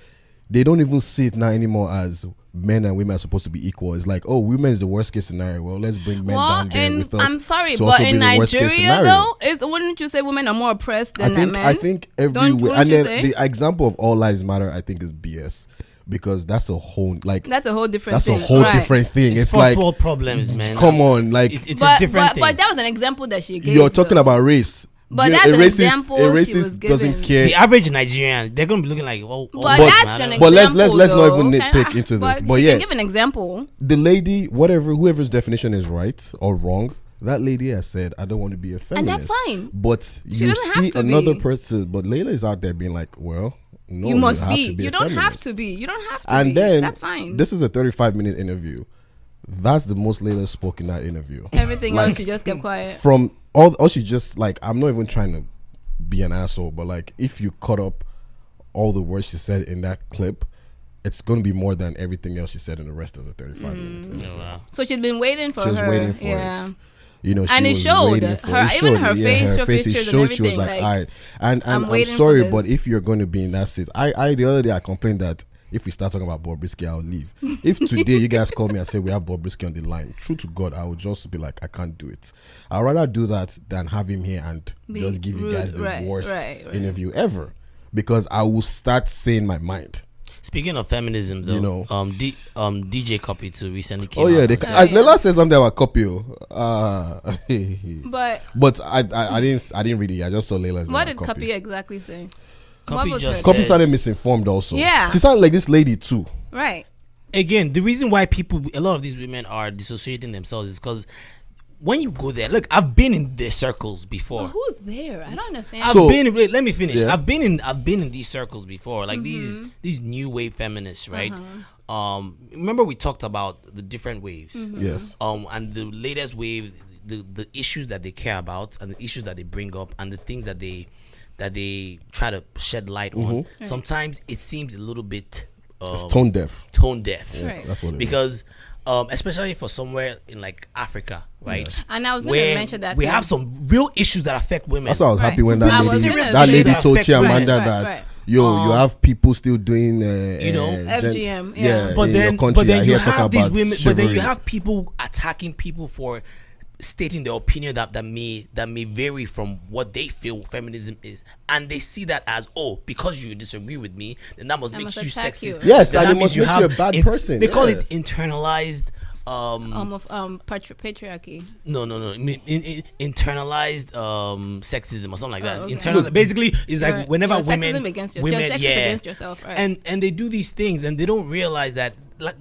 they don't even see it now anymore as men and women are supposed to be equal. It's like, oh, women is the worst case scenario. Well, let's bring men Well, down there and with us. I'm sorry, to but also in be the worst case Nigeria, scenario. though, wouldn't you say women are more oppressed than men? I think everywhere, wouldn't and you then say? the example of all lives matter, I think, is BS because that's a whole like That's a whole different that's thing. a whole right. different thing. It's It's first like, world problems, man. come on, like It's But, a different thing. but that was an example that she gave. you're talking though. about race. But Yeah, that's a an racist, example a she racist was doesn't given. care. the average Nigerian, they're gonna be looking like, oh, But But- that's an example. but let's not though. even Can nitpick I- into this. But But she yeah. can give an example. The lady, whoever's definition is right or wrong, that lady has said, I don't want to be a feminist. that's fine. But you doesn't have see to another be. person, but Layla is out there being like, well, no, You must have be. to be You a don't have feminist. to be. You don't have to And be. then, That's fine. this is a 35-minute interview. That's the most Layla spoke in that interview. Everything Like, else, she just kept quiet. From all she just like, I'm not even trying to be an asshole, but like, if you cut up all the words she said in that clip, it's going to be more than everything else she said in the rest of the 35 minutes. Oh, wow. So she's been waiting for She was her. waiting for yeah. it. You know, And she it was showed. waiting for Her- it. even Showed, her yeah, face, her her face, it pictures and showed she was everything, like, like, all right. And I'm I'm waiting for sorry, this. but if you're going to be in that seat, I the other day I complained that if we start talking about Bobrisky, I'll leave. If today you guys call me and say we have Bobrisky on the line, true to God, I would just be like, I can't do it. I'd rather do that than have him here and Be just give you guys rude. the Right, worst right. interview ever. Because I will start saying my mind. Speaking of feminism, though, You know. DJ Copy too recently came Oh yeah, out they, and said- Lela said something about Copio. But I didn't read it. I just saw Leila's name what on did Copy exactly say? Copy What was just her- Copy said- sounded misinformed also. Yeah. She sounded like this lady too. Right. again, the reason why a lot of these women are dissociating themselves is because when you go there, look, I've been in the circles before. Who's there? I don't understand. I've So- been. Wait, let me finish. Yeah. I've been in these circles before, like these new wave feminists, right? Remember we talked about the different waves, Yes. and the latest wave, the issues that they care about, and the issues that they bring up, and the things that they try to shed light on. Sometimes it seems a little bit It's tone deaf. tone deaf, Right. That's what it is. because especially for somewhere in like Africa, right? And I was going to Where mention that we too. have some real issues that affect women. That's why I was happy Right. when I that was lady, gonna that say lady that. told Right, Chiamanda right, that right. you have people still doing FGM, But in your then country you talking have these about women. But then chivalry. you have people attacking people for stating their opinion that may vary from what they feel feminism is, and they see that as, because you disagree with me, then that must make you attack sexist. you. Yes, Then and that it means must make you a bad person. They call yeah. it internalized. Patriarchy. No. Internalized sexism or something like that. Okay. Internal, basically, it's like whenever you're women, sexism against yourself. You're sexist against yourself, right? and they do these things and they don't realize that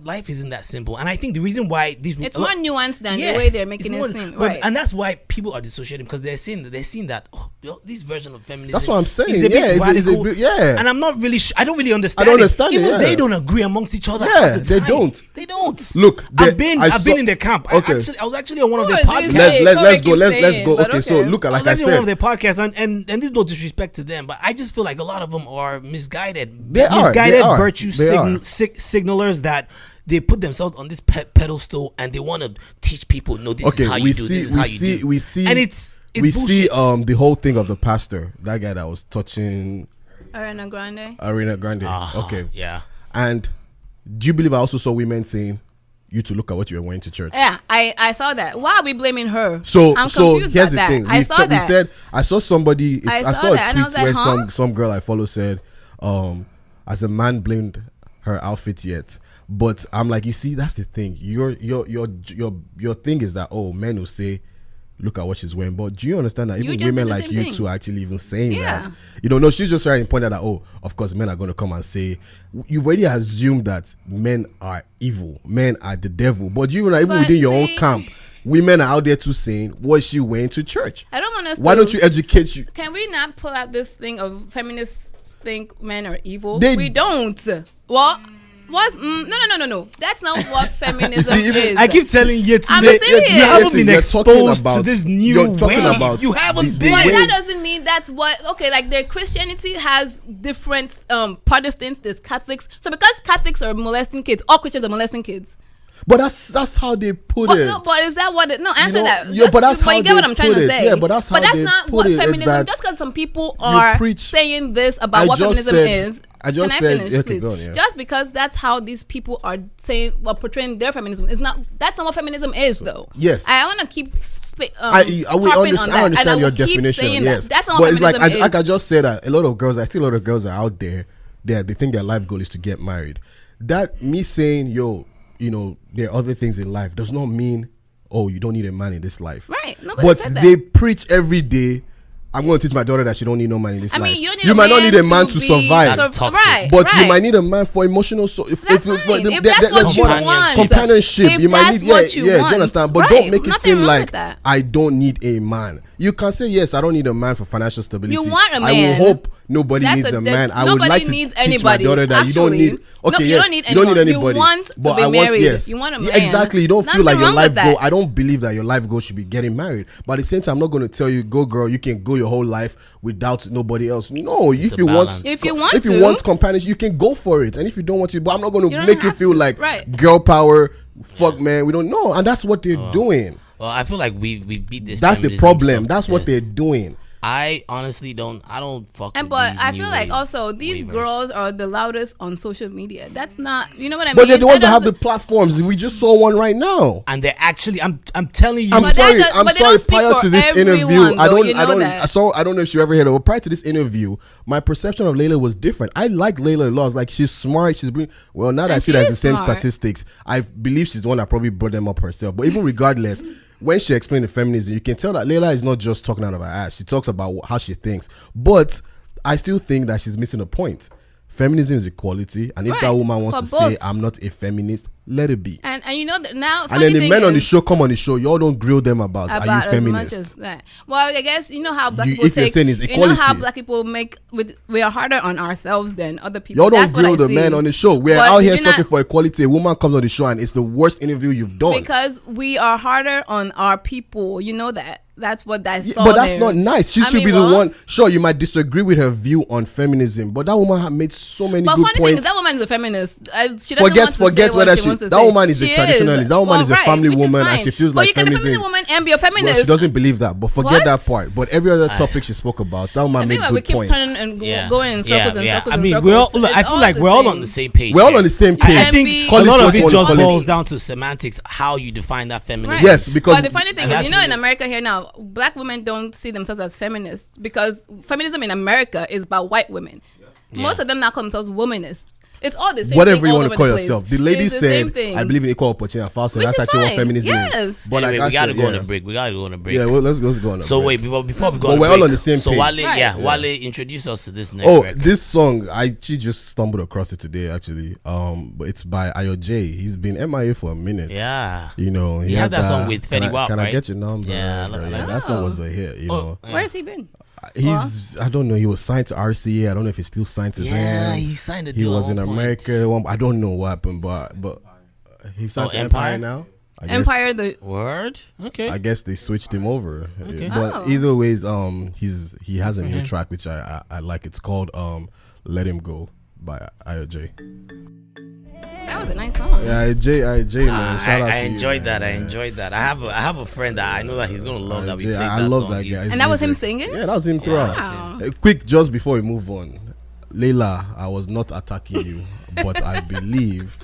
life isn't that simple. And I think the reason why it's more nuanced than the way they're making it seem, right? And that's why people are dissociating, because they're seeing that this version of feminism. That's what I'm saying. Is a bit radical, yeah. And I'm not really. I don't really understand. I don't understand Even it, they don't agree amongst each other. Yeah, at the they time. don't. They don't. Look, I've been in their camp. Okay. I was actually on one of their Who is podcasts. this? Let's go. Sorry, Let's go. but Okay, so look, I like was I actually on one of said, their podcasts, and this is no disrespect to them, but I just feel like a lot of them are misguided. They are. Virtue They are. signalers that they put themselves on this pedestal and they want to teach people. No, this is how you do. This is how you do. We see, and it's we bullshit. see the whole thing of the pastor, that guy that was touching Ariana Grande. Okay, Yeah. and do you believe I also saw women saying, "You to look at what you were wearing to church"? Yeah, I saw that. Why are we blaming her? So I'm confused here's about the that. thing. I saw that. We said I saw somebody. I saw saw a that, and I tweet was like, where huh? some girl I follow said, as a man blamed her outfit yet. But I'm like, you see, that's the thing. Your thing is that men will say, look at what she's wearing. But do you understand that You even just women did the like same you thing. two are actually even saying Yeah. that? No, she's just trying to point out that, of course, men are going to come and say, you've already assumed that men are evil, men are the devil. But even But within your own see- camp, women are out there too saying, what is she wearing to church? I don't want us Why to- don't you educate you? Can we not pull out this thing of feminists think men are evil? They- We don't. What? No. That's not what feminism see, even- is. I keep telling you today, I'm serious. you haven't been You're talking exposed to about- this you're new talking way. about You haven't the been. But way- that doesn't mean that's what. Okay, like their Christianity has different Protestants. There's Catholics. So because Catholics are molesting kids, all Christians are molesting kids. But that's how they put But it. no, but is that what? No, answer know, that. yeah, but that's how you get what they I'm trying put to it. say. Yeah, but that's how they not put what it, is feminism. that Just because some people are preach- saying this about I what just feminism said- is. I just Can said- I finish, okay, please? go on, yeah. Just because that's how these people are saying, portraying their feminism is not. That's not what feminism is, though. yes. I want to keep. I will harping understand, on that, I and understand your will keep definition. saying Yes, that. That's not but what it's like feminism is. I just said that a lot of girls are out there. They think their life goal is to get married. That me saying, there are other things in life does not mean, you don't need a man in this life. Right. Nobody But said that. they preach every day. I'm going to teach my daughter that she don't need no man in this life. I mean, you don't need you a might not man need a man to be survive. That's toxic. Right, But right. you might need a man for emotional. That's fine. If that's what you companionship. want. companionship. If You might that's need, what you do you want. understand? But Right. don't make it Nothing seem wrong like with that. I don't need a man. You can say yes, I don't need a man for financial stability. You want a I man. will hope nobody That's needs a man. that's- I would nobody like to needs teach anybody. my daughter that you don't Actually, need. no, Okay, you yes, don't need you don't need anyone. You anybody. want to but be I want married. yes. You want a Yeah, man. exactly. You don't feel Nothing like your wrong with life that. goal. I don't believe that your life goal should be getting married. But at the same time, I'm not going to tell you, go girl, you can go your whole life without nobody else. No, It's if a you balance. want, If you want if you to. want companionship, you can go for it. And if you don't want to, but I'm not going You to don't make you have feel to. like Right. girl power. Fuck man, we don't know, and that's what they're doing. Well, I feel like we beat this. That's the feminism problem. stuff That's to what death. they're doing. I honestly don't. I don't fuck. And with but these I new feel like wave- also these wavers. girls are the loudest on social media. That's not, you know what I mean? But they're the ones that have the doesn't- platforms. We just saw one right now. and they're actually. I'm telling you. I'm But that sorry. does- I'm but they sorry. don't speak Prior for to this interview, everyone, I though, don't. you know I don't. that. I don't know if you ever heard of it. But prior to this interview, my perception of Laila was different. I like Laila a lot. I was like, she's smart. She's brilliant. Well, now that I And see she that it's is the same smart. statistics, I believe she's the one that probably brought them up herself. But even regardless, when she explained the feminism, you can tell that Laila is not just talking out of her ass. She talks about how she thinks. But I still think that she's missing a point. Feminism is equality, and if Right, that woman wants for to say both. I'm not a feminist, let it be. And you know that now, And then the men on the show come on the show. Y'all don't grill them about are you as much feminist? as that. Well, I guess you know how black You- people if you're take. saying it's You know how equality. black people we are harder on ourselves than other people. Y'all don't That's what grill I the see. men on the show. We're But out did here you not- talking for equality. A woman comes on the show and it's the worst interview you've done. because we are harder on our people. You know that. That's what I saw. But that's there. not nice. She I should mean, be the well, one. Sure, you might disagree with her view on feminism, but that woman had made so many But good funny thing points. is that woman is a feminist. She doesn't want to Forget say whether what she she. wants to That say. woman is a She traditionalist. That woman is a right, family which is woman, and fine. she feels But like you can be a feminism. family woman and be a Well, feminist. she doesn't believe that, but forget What? that part. But every other topic she spoke about, that woman I made think that we good keep points. turning and going in circles and circles. I and mean, circles. we're all. It's I feel like the we're all same. on the same page. We're all here. on the same I page. think Call a it lot of what it you just call it. boils down to semantics, how you define that feminism. Right. Yes, because but the funny thing And is, that's you know, in really- America here now, black women don't see themselves as feminists because feminism in America is about white women. Most of them now call themselves womanists. It's all the same. whatever thing you all want to over call the place. yourself. The lady It's the same said, thing. "I believe in equal opportunity." And False, Which that's is actually what fine. feminism Yes. is. But Anyway, like we gotta I go said, on a break. We gotta go on a break. Yeah, well, let's go on. A So break. wait, before we go But on a we're all break, on the same so page. Wale, Right. Wale, introduce us to this next Oh, record. this song she just stumbled across it today actually. But it's by Ayo J. He's been MIA for a minute. Yeah. You know, He had that song with Can Fetty I- Wap, Can I right? get your number? Yeah, I love Yeah, that. that song was a hit. You know, Where has he been? he's I don't know. He was signed to RCA. I don't know if he's still signed to Yeah, them. he signed a He deal. was at in one point. America. I don't know what happened, but he signed to Empire now. I guess- Empire. The Word. Okay. I guess they switched him over. Okay. But Oh. either ways, he has a new track which I like. It's called "Let Him Go" by Ayo J. that was a nice song. Yeah, Ayo J, man. Shout out I to you, enjoyed man. that. I enjoyed that. I have a friend that I know that he's gonna love that we Ayo J, played I that love song. that guy. His And that was him music. singing? Yeah, that was him throughout. Wow. Quick, just before we move on, Laila, I was not attacking you, but I believe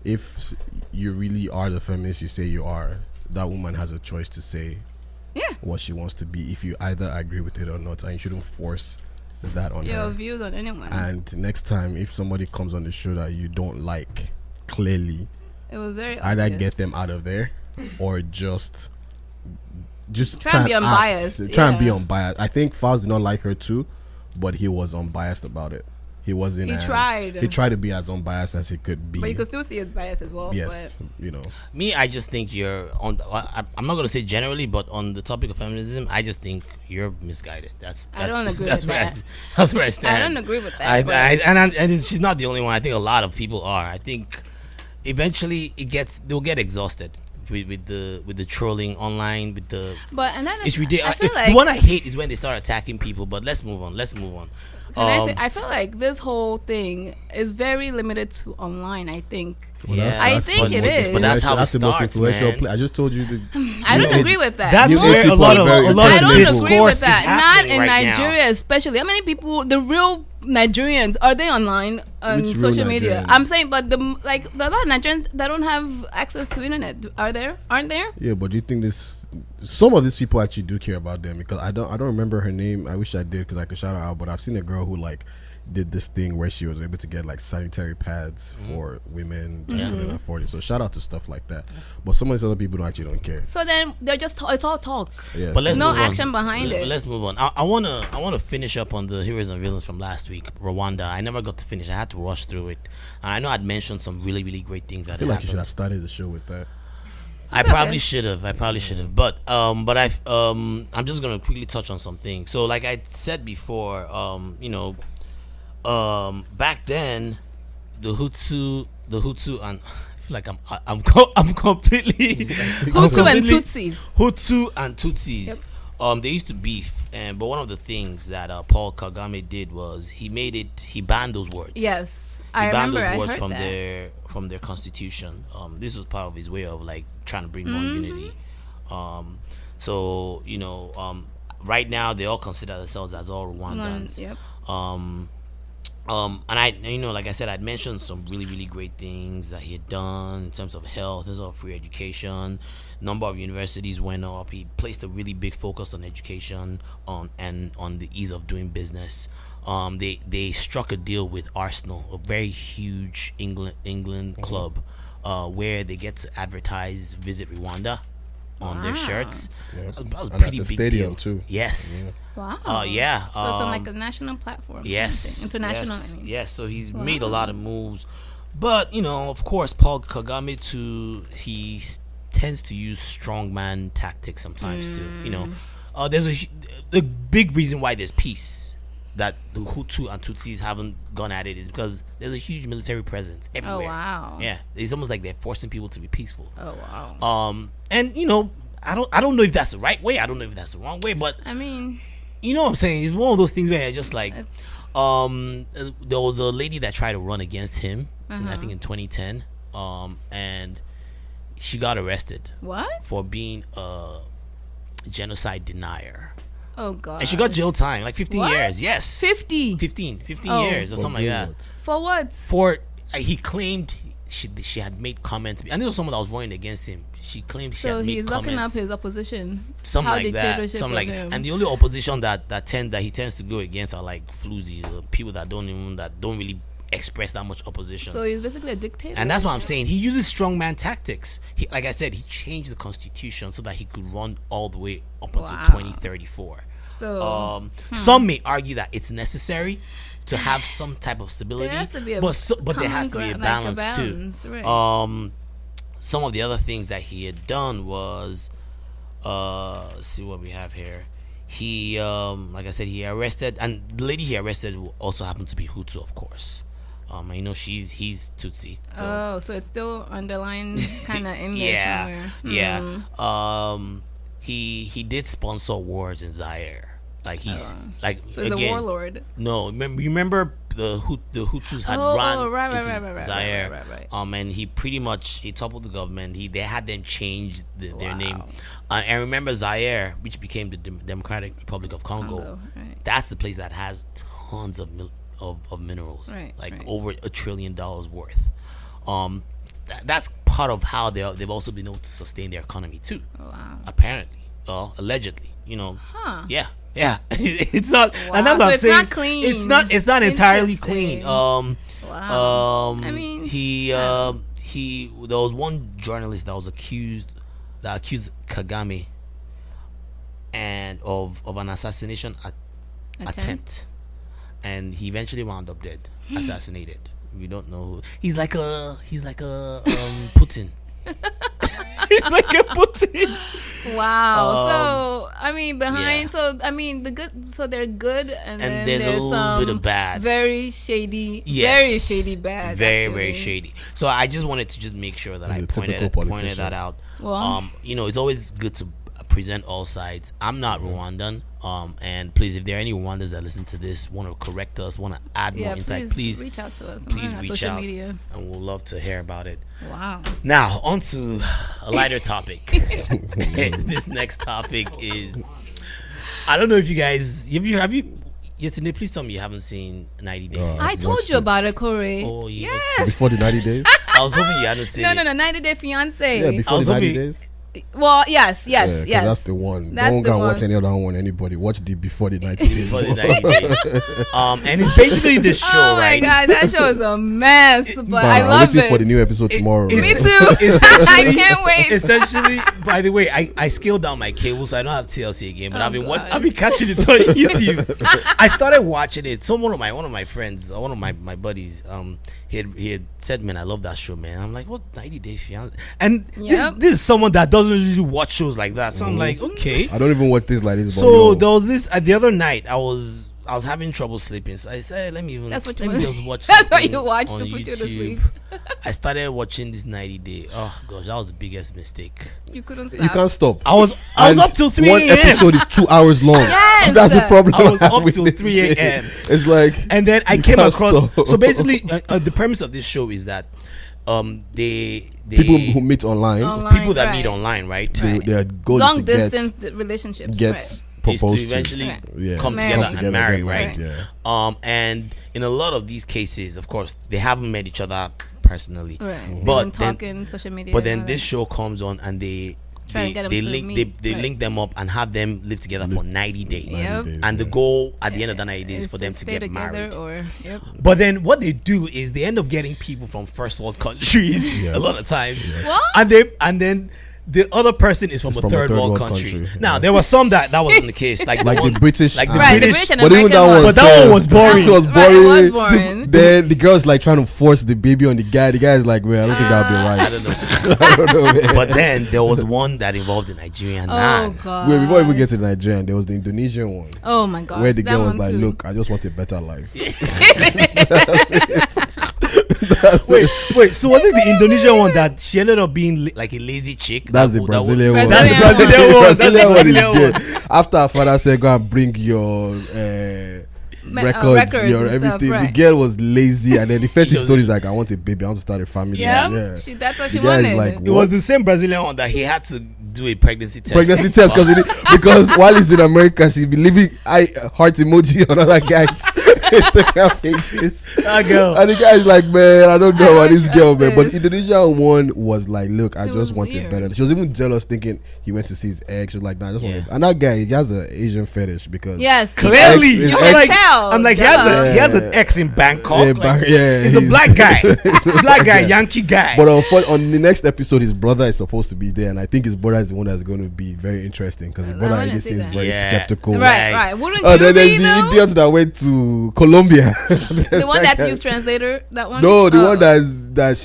if you really are the feminist you say you are, that woman has a choice to say Yeah. what she wants to be. If you either agree with it or not, and you shouldn't force that on Your her. views on anyone. And next time, if somebody comes on the show that you don't like, clearly, It was very either obvious. get them out of there or just Try and be act. unbiased, Try and be yeah. unbiased. I think Faz did not like her too, but he was unbiased about it. He wasn't. He tried. He tried to be as unbiased as he could be. But you could still see his bias as well. Yes, you know. Me, I just think you're on. I'm not gonna say generally, but on the topic of feminism, I just think you're misguided. That's I don't agree that's with where that. That's where I stand. I don't agree with that, but- and she's not the only one. I think a lot of people are. I think eventually they'll get exhausted with the trolling online with the. But and then It's ridiculous. I feel The like one I hate is when they start attacking people. But let's move on. I feel like this whole thing is very limited to online. I think. I think what it most- is. But that's how That's it the most starts, influential man. play. I just told you. I don't agree with that. That's You where people a lot are of very- a lot I of don't agree with discourse is that. Not happening in right now. Nigeria, especially. How many people, the real Nigerians, are they online on Which real social media? Nigerians? I'm saying, but the lot of Nigerians that don't have access to internet are there? Aren't there? Yeah, but do you think some of these people actually do care about them? Because I don't remember her name. I wish I did because I could shout her out. But I've seen a girl who like did this thing where she was able to get like sanitary pads for women that couldn't afford it. So shout out to stuff like that. But some of these other people actually don't care. So then they're just it's all talk. Yeah. But let's No move on. action behind it. Let's move on. I wanna finish up on the heroes and villains from last week. Rwanda. I never got to finish. I had to rush through it. And I know I'd mentioned some really really great things that I feel like you should happened. have started the show with that. I okay. probably should have. But I'm just gonna quickly touch on some things. So like I said before, back then, the Hutu and I feel like I'm completely Hutu and Tutsis. Hutu and Tutsis. They used to beef, but one of the things that Paul Kagame did was he banned those words. Yes, He I banned remember. those I words heard from their constitution. This was part of his way of like trying to bring more unity. Right now they all consider themselves as all Rwandans. Yep. And I, like I said, I'd mentioned some really, really great things that he had done in terms of health, in terms of free education. Number of universities went up. He placed a really big focus on education, on the ease of doing business. They struck a deal with Arsenal, a very huge England club, where they get to advertise "Visit Rwanda" on their shirts. Yeah. That was a And at pretty the big stadium deal. too. Yes. Wow. Yeah. So it's on like a national platform. Yes. International. Yes, I mean. yes. So he's made a lot of moves, but of course, Paul Kagame he tends to use strongman tactics sometimes too. There's the big reason why there's peace that the Hutu and Tutsis haven't gone at it is because there's a huge military presence everywhere. Oh wow. Yeah, it's almost like they're forcing people to be peaceful. Oh wow. And I don't know if that's the right way. I don't know if that's the wrong way, but I mean, you know what I'm saying? It's one of those things where I just like, it's there was a lady that tried to run against him, I think in 2010, and she got arrested what? for being genocide denier. Oh God. And she got jail time, like 15 What? years. Yes. 15 15 Oh. years or something like that. for what? For he claimed she had made comments. I think it was someone that was running against him. She claimed she So had made he's locking up comments. his opposition. Something How like that. dictatorship Something like of him. and the only opposition that he tends to go against are like floozies, people that don't really express that much opposition. So he's basically a dictator. And that's what I'm saying. He uses strongman tactics. Like I said, he changed the constitution so that he could run all the way up until Wow. 2034. So Some may argue that it's necessary to have some type of stability, there has to be a but there has to be a common balance, balance, too. right. Some of the other things that he had done was, let's see what we have here. He, like I said, he arrested, and the lady he arrested also happened to be Hutu, of course. I know he's Tutsi. So. So it's still underlined kind of in there Yeah, somewhere. yeah. He did sponsor wars in Zaire. Like he's like So he's again, a warlord. No, remember the Hutus had Oh, run right, into Zaire. right. And he pretty much toppled the government. They had them change their name. And remember Zaire, which became the Democratic Republic of Congo. Right. That's the place that has tons of minerals, Right, like right. over $1 trillion worth. That's part of how they've also been able to sustain their economy too. Wow. Apparently, allegedly, Huh. Yeah. It's not, Wow, and that's so what I'm it's saying. not clean. It's not entirely clean. Interesting. Wow. I mean, there was one journalist that accused Kagame and of an assassination attempt, and he eventually wound up dead, assassinated. We don't know who. He's like a Putin. He's like a Putin. Wow. So I mean, yeah. So they're good, and then there's a little some bit of bad. Very shady. Yes. Very shady bad. Very actually. very shady. So I just wanted to just make sure that I He's a typical pointed politician. that out. Well, It's always good to present all sides. I'm not Rwandan. And please, if there are any Rwandans that listen to this, want to correct us, want to add more insight, please reach out to us. please on reach social out, media. and we'll love to hear about it. Wow. Now, on to a lighter topic. This next topic is, I don't know if you guys, have you yesterday, please tell me you haven't seen 90 Days. I told you about it, Corey. Oh, yeah. Yes. Before the 90 days? I was hoping you hadn't seen it. No, 90 Day Fiance. Yeah, I before was the 90 hoping- days? Well, yes. Yeah, 'cause that's the one. That's Don't the go and one. watch any other one, anybody. Watch the before the 90 days. Before the 90 days. And it's basically this show, Oh my right? God, that show is a mess, but Fam, I I'm love waiting it. for the new episode tomorrow. Me man. too. I Essentially- can't wait. Essentially, by the way, I scaled down my cable, so I don't have TLC again. But Oh, I've been God. I've been catching it on YouTube. I started watching it. So one of my friends, one of my buddies, he had said, "Man, I love that show, man." I'm like, "What 90 Day Fiancé?" And Yep. this is someone that doesn't really watch shows like that. So I'm like, okay. I don't even watch this like this. but So yo, there was this the other night. I was having trouble sleeping, so I said, "Let me That's what you let me want. just watch." That's what something you watch to on put you to YouTube." sleep. I started watching this 90 Day. Oh gosh, that was the biggest mistake. You couldn't you stop. can't stop. I was And up till 3 One a.m. episode is 2 hours long. Yes. That's the problem. I was up with till this 3 thing. a.m. It's like, And then I you came can't across. stop. So basically, the premise of this show is that they people who meet online, people that right. meet online, right? Right. their goal Long is to distance relationships. get right. Is to proposed eventually Right. Yeah. come Marry. together Come and marry, get right? married, yeah. And in a lot of these cases, of course, they haven't met each other personally. Right. But But then- talking social media. But and then all this that. show comes on and they Try to get them they to link meet, they right. link them up and have them live together for 90 days. Yep. And the goal at the end of the 90 days is Is for them to stay get together married. or yep. But then what they do is they end up getting people from first world countries Yes. a lot of times. What? And then the other person is from a third world country. Now yeah. there was some that wasn't the case. Like Like the British, like the Right, the British. British and but even American that one, ones. But that one was boring. It was Right, it was boring. boring. Then the girl's like trying to force the baby on the guy. The guy's like, "Well, I don't think that'll be right." I don't know. I don't know, man. But then there was one that involved a Nigerian Oh man. God. Wait, before we even get to Nigerian, there was the Indonesian one Oh my God. where the that girl was one like, too. "Look, I just want a better life." Wait. So was it the Indonesian one that she ended up being like a lazy chick? That's the That Brazilian one. That's the Brazilian Brazilian one. That's the Brazilian one is Brazilian one. good. After her father said, "Go and bring your records, records your and stuff, everything," the right. girl was lazy, and then the first She thing she told is like, "I want a baby. I want to start a family." Yeah. Yeah. That's what The she guy is wanted. like, It was the same Brazilian one that he had to do a pregnancy test. Pregnancy test because while he's in America, she'll be leaving heart emoji on other guys' Instagram pages. That girl. And the guy's like, man, I don't know about this girl, man. But Indonesian one was like, look, I just wanted better. She was even jealous, thinking he went to see his ex. She was like, nah, I just wanted. And that guy, he has an Asian fetish because clearly, his can ex, tell. I'm like, he has an ex in Bangkok. Yeah, he's a black guy, black guy, Yankee guy. But on the next episode, his brother is supposed to be there, and I think his brother is the one that's going to be very interesting because his brother already seems very skeptical. Right. Wouldn't Oh, you then there's be, the though? idiot that went to Colombia. The one that used translator. That one. No, the one that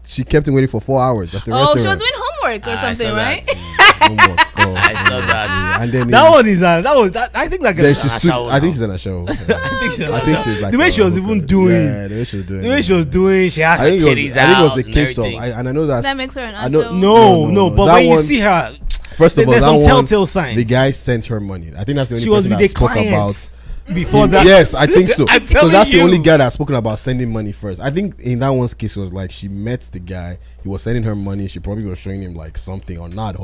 she kept him waiting for 4 hours at the restaurant. She was doing homework or something, right? I saw that. And then that one is I think like I think she's on a show. I think she's like the way she was even doing. Yeah, the way she was doing. She had her titties out. I think it was a and case of, everything. and I know That makes her an I know, asshole. No, but that when you one- see her, First of all, there's that some one, telltale signs. the guy sent her money. I think that's the only she was person with that the spoke about. clients before that. Yes, I think so. I'm Because telling that's the you. only guy that's spoken about sending money first. I think in that one's case, it was like she met the guy. He was sending her money. She probably was showing him like something or not.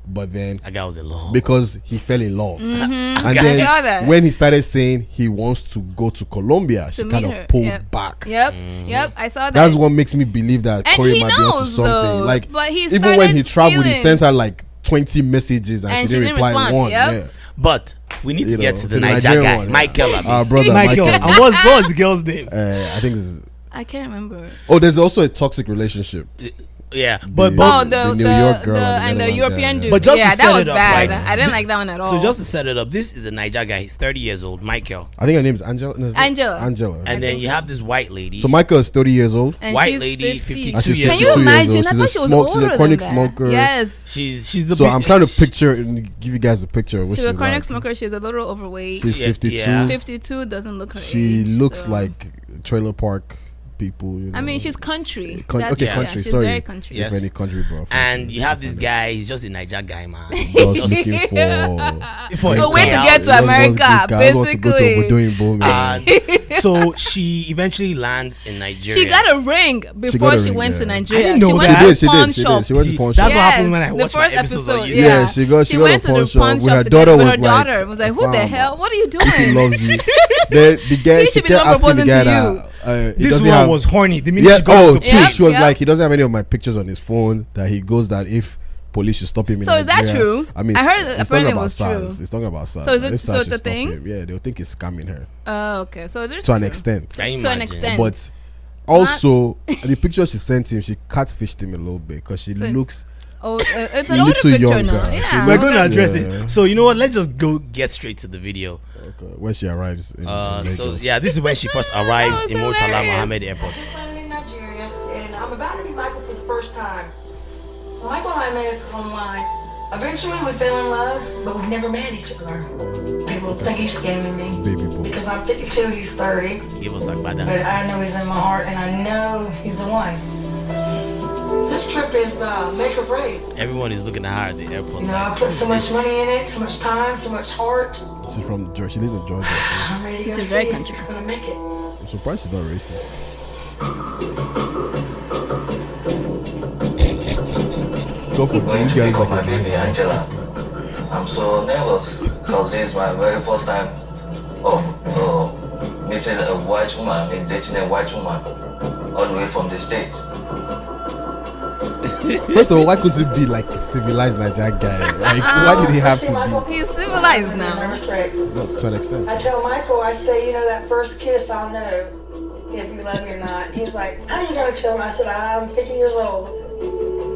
But then That guy was in love. because he fell in love. And I saw then that. when he started saying he wants to go to Colombia, she To kind meet of her. pulled back. Yep. I saw that. That's what makes me believe that And Corey he might be onto knows, something. though. Like But he even when he started traveled, he feeling- sent her like 20 messages and she didn't reply respond. one. Yep. Yeah. But we need to You get know, to to the the Niger Nigerian guy, one, yeah. Michael. Our brother Michael. And what was the girl's name? I think this is. I can't remember. Oh, there's also a toxic relationship. Yeah, but the New York girl and the European dude. But just to yeah, set that was it up, bad. right? I didn't like that one at all. So just to set it up, this is a Niger guy. He's 30 years old, Michael. I think her name is Angela. No, Angela. Angela. And then you have this white lady. So Michael is 30 years old. And white she's lady, 50. 52 And she's years Can you old. 52 years imagine? old. I She's thought a she was smoke- she's a older chronic than that. smoker. Yes. She's a So bit- I'm trying to picture and give you guys a picture. Of what She's a she's chronic like. smoker. She's a little overweight. She's Yeah, 52. yeah. 52 doesn't look her She age, looks so. like trailer park people. You know. I mean, she's country. Okay, Yeah, country. she's Sorry. very country. Yes. If any country, bro. And you have this guy. He's just a Niger guy, man. Just looking for A way to get to Just America, wants to go to basically. Obodoyinbo, man. And so she eventually lands in Nigeria. She got a ring before got a she ring, went to yeah. Nigeria. I didn't know she that. went She to the pawn did. shop. She went to pawn That's shop. what happened when I the watched my first episodes on episode, YouTube. Yeah, she got She to went to pawn the shop pawn with her shop daughter. together with Was her like, daughter. Was like, who the "Fam, hell? What are you He doing? loves you. The guy. He She should be kept the one asking the proposing guy to that. He This doesn't one have- was horny. The minute Yeah. she got Oh, to true. Yep, She was yep. like, he doesn't have any of my pictures on his phone. That he goes that if police should stop him. In So is that Nigeria- true? I mean, I heard it's apparently talking it about was SARS. true. It's talking about SARS. So is it- If so SARS it's a should stop thing? him, yeah, they'll think he's scamming her Oh, okay. So there's to an true. extent. Can you To an imagine? extent. But also, the picture she sent him, she catfished him a little bit because she So it's looks. Oh, it's A an older little picture younger. now. She Yeah. We're going to Yeah. address it. So you know what? Let's just go get straight to the video. When she arrives in So Lagos. yeah, this is when she first arrives That in was Murtala hilarious. Mohammed Airport. Just landed in Nigeria, and I'm about to meet Michael for the first time. Michael and I met online. Eventually, we fell in love, but we've never met each other. People think he's scamming me Baby boy. because I'm 52, he's 30. Give us a But bada. I know he's in my heart, and I know he's the one. This trip is make or break. Everyone is looking at her at the airport. You know, I like, put so much money in it, so much time, so much heart. She's from Georgia. She lives in Georgia. I'm ready to go She's see very if country. he's gonna make it. I'm surprised she's not racist. Go for Going this to guy pick is up like my a baby driver. Angela. I'm so nervous because this is my very first time meeting a white woman, dating a white woman all the way from the States. First of all, why couldn't it be like a civilized Nigerian guy? Like, why did he have See, Michael, to He's civilized I'm now. nervous wreck. be? No, to an extent. I tell Michael, I say, you know, that first kiss, I'll know if you love me or not. He's like, how are you going to tell him? I said, I'm 50 years old.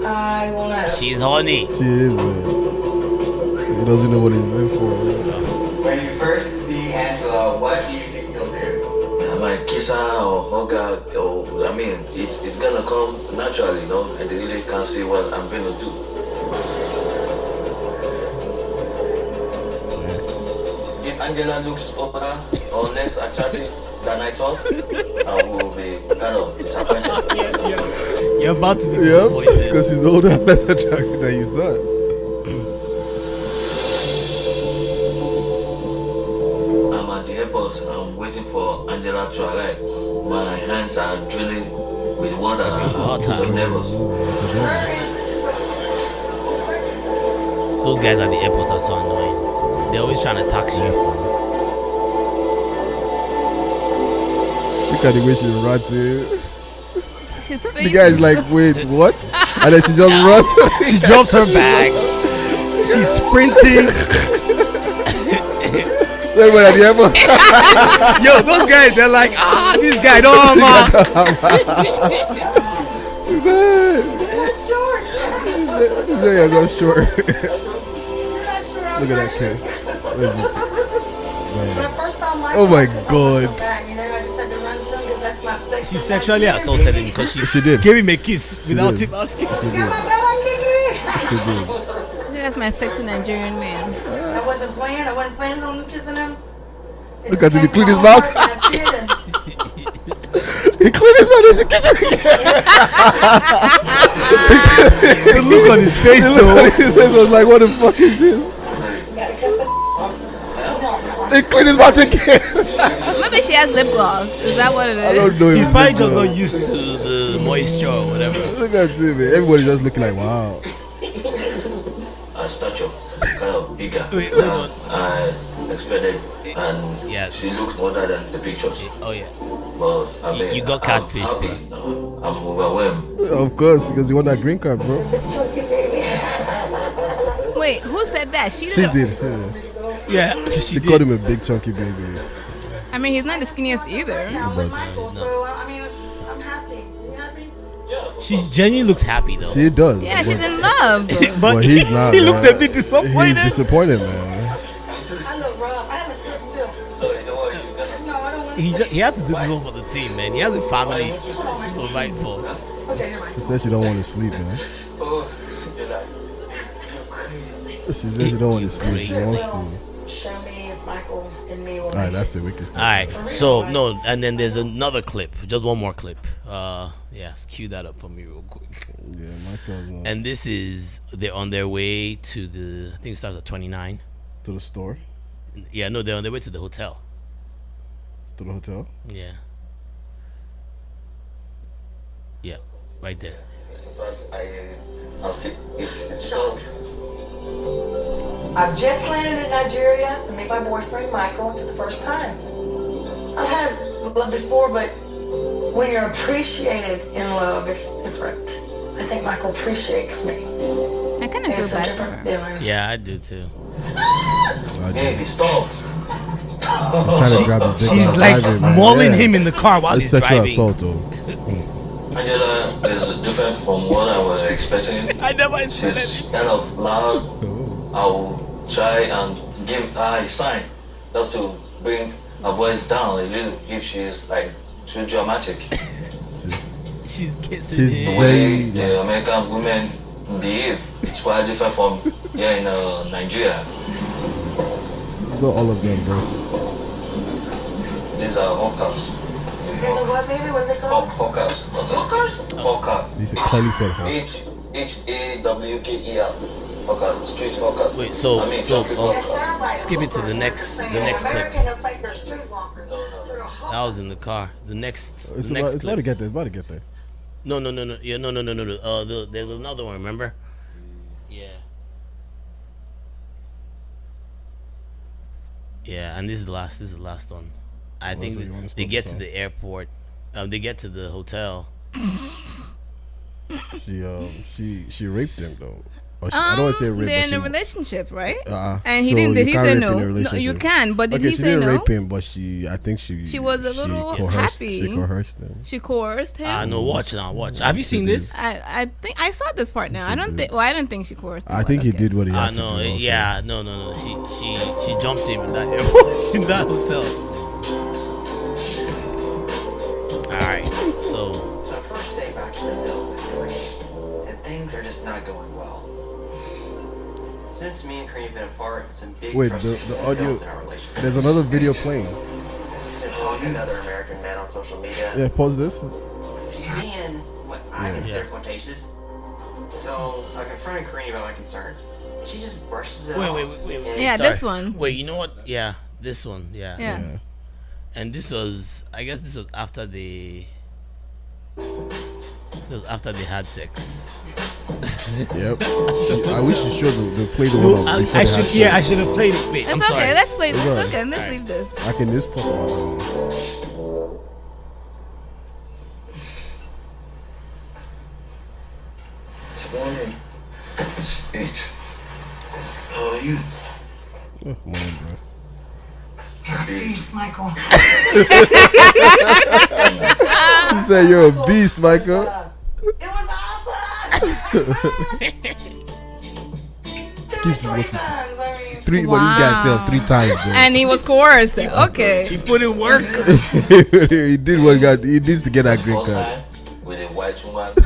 I will know. She's horny. She is, man. He doesn't know what he's in for. When you first see Angela, what do you think you'll do? I might kiss her or hug her, or I mean, it's gonna come naturally, you know, and they really can't see what I'm gonna do. If Angela looks older or less attractive than I thought, I will be kind of disappointed. You're about to be Yeah, disappointed. because she's older and less attractive than you thought. I'm at the airport. I'm waiting for Angela to arrive. My hands are drilling with water. I'm so nervous. those guys at the airport are so annoying. They're always trying to tax you. Look at the way she runs to. His face. The guy's like, wait, what? And then she just runs. She drops her bag. She's sprinting. Everybody at the airport. Yo, those guys, they're like, this guy, don't man. She said you're not sure. Look at that kiss. What is this? Oh my God. She sexually assaulted him because She did. gave him a kiss without did. him asking. She did. That's my sexy Nigerian man. I wasn't planning on kissing him. Look at him, he cleaned his mouth. He cleaned his mouth and she kissed him again. The look on his face, though. His face was like, what the fuck is this? He cleaned his mouth again. Maybe she has lip gloss. Is that what it is? I don't know. He's probably just not used to the moisture or whatever. Look at him, man. Everybody's just looking like, wow. Her stature kind of bigger Wait, than hold I expected, and Yeah. she looks older than the pictures. Oh, yeah. But I mean, You got catfish, I'm happy. I'm overwhelmed. Of course, because you want that green card, bro. Wait, who said that? She She did. did. She Yeah, she called did. him a big chunky baby. I mean, he's not the skinniest either. But Michael, so I mean, I'm happy. You happy? She genuinely looks happy, though. she does. Yeah, but, she's in love. but he's not. He man. looks a bit disappointed. He's disappointed, man. I look rough. I haven't slept still. So you know what? You're gonna No, I don't want to He, sleep. he had to do this one for the team, man. He has a family to provide for. Okay, never mind. She said she don't want to sleep, man. oh, you're like, She said she don't want to sleep. She wants to. Show me if Michael and me will. All right, that's it. We can start. All right, so no, and then there's another clip, just one more clip. Yes, cue that up for me real quick. Yeah, Michael's not And this is they're on their way to the. I think it starts at 29. to the store, Yeah, no, they're on their way to the hotel. to the hotel. Yeah. Yeah, right there. in fact, I feel it's so. I've just landed in Nigeria to meet my boyfriend Michael for the first time. I've had love before, but when you're appreciated in love, it's different. I think Michael appreciates me. I kind of feel It's a bad for different her. feeling. Yeah, I do too. Baby, stop. She's trying to grab his dick. She's while like driving, man. mauling Yeah. him in the car while It's he's sexual driving. assault, though. Angela is different from what I was expecting. I never expected She's kind of loud. I'll try and give her a sign just to bring her voice down a little if she's like too dramatic. She's kissing She's him. The way the American women behave, it's quite different from here in Nigeria. Not all of them, bro. These are hawkers. There's a what, baby? What are they called? Hawkers. Hookers? Hawker. He said, Kelly said, huh? H-A-W-K-E-R. Hawker. Street hawkers. Wait, so That sounds like skip it to the hookers. next Like clip. American, they'll take their streetwalkers. So they're That was in the car. The next It's the about, next it's about to clip. get there. It's about to get there. No. Yeah, no. There's another one. Remember? Yeah. Yeah, and this is the last. This is the last one. I think so you wanna they start get the to song? the airport. They get to the hotel. She raped him though. Or I don't want to say rape. They're but in a she, relationship, right? uh-uh. And he So didn't. Did you he can't say rape in a no? No, you relationship. can. But did Okay, he she say didn't no? rape him, but I think she was a little happy. She coerced him. She coerced him. No, watch now. Watch. Have you seen this? I think I saw this part now. I don't think. Well, I didn't think she coerced him. I but think he okay. did what he had to do. No. also. Yeah. No. She jumped him in that airport, in that hotel. All right. So. So first day back to Brazil with Kareem, and things are just not going well. Since me and Kareem have been apart, some big Wait, trust the issues have audio. developed in our relationship. There's another video playing. He's been talking to other American men on social media. Yeah, pause this. She's being what I consider flirtatious. So I confronted Kareem about my concerns. She just brushes it off. Wait. Yeah, Sorry. this one. Wait, you know what? Yeah, this one. Yeah. Yeah. And this was, I guess, this was after they. This was after they had sex. Yep. I wish you showed the play the one. I should. Yeah, I should have played it. Wait, It's I'm okay. sorry. Let's play this. It's It's alright. okay. Let's leave this. I can just talk about that. It's morning. It's 8. How are you? Oh, morning, bro. Peace, Michael. You said you're a beast, Michael. It was awesome. Keep Three watching. times. I mean, Three, but this guy said 3 times. Bro. And he was coerced. Okay. He put in work. He did what he got. He needs to get that green First card. time with a white woman, the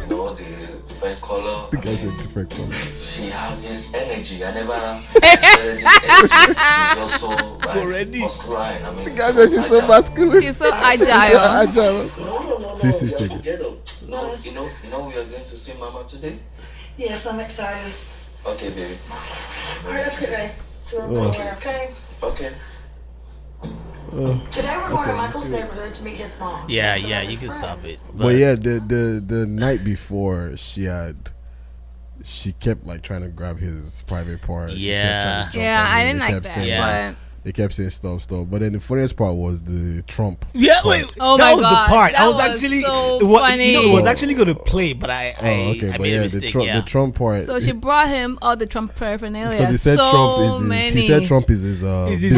different color. The guy's a different color. She has this energy. I never experienced this energy. She's just so like, Already. muscular. I mean, The guy said she's so masculine. She's so agile. Agile. no, See, we are take it. together. No, you know we are going to see Mama today. yes, I'm excited. Okay, baby. All right, let's get ready. So we're going there, okay? Okay. Today we're going to Michael's neighborhood to meet his mom. Yeah, and some yeah, of you his can friends. stop it. But yeah, the night before she kept like trying to grab his private part. She kept Yeah. trying to jump Yeah, on I him. didn't They like kept that. saying, Yeah. They kept saying stop. But then the funniest part was the Trump. Yeah, wait. Oh that my was God, the part. that I was was actually. so it was, funny. You know, it was actually going to play, but I Okay, made but a yeah, mistake. the Trump part. So she brought him all the Trump paraphernalia. because he said so Trump is many. he said Trump is his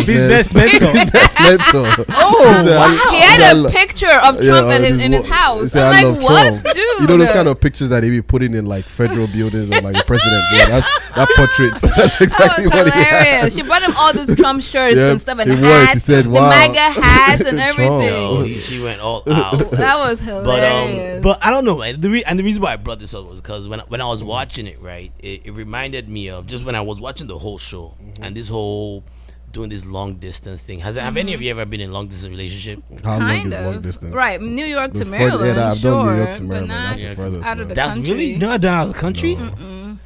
business mentor. business mentor. Oh, He said, wow. He had a picture of Trump in his house. He said, I'm "I like, love what, Trump." dude? You know those kind of pictures that they be putting in like federal buildings of like the president. Yeah, that portrait. That's exactly That was what he had. hilarious. She brought him all these Trump shirts Yep, and stuff and it was. hats. He said, the wow. MAGA hats and Trump. everything. She went all out. That was hilarious. But I don't know. And the reason why I brought this up was because when I was watching it, right, it reminded me of just when I was watching the whole show and this whole doing this long distance thing. Have any of you ever been in a long distance relationship? How long kind is of. long distance? Right, New York to The fur- yeah, Maryland. I've sure, done New York to but Maryland. not That's the furthest, out of the That's country. really not done out of the country. No.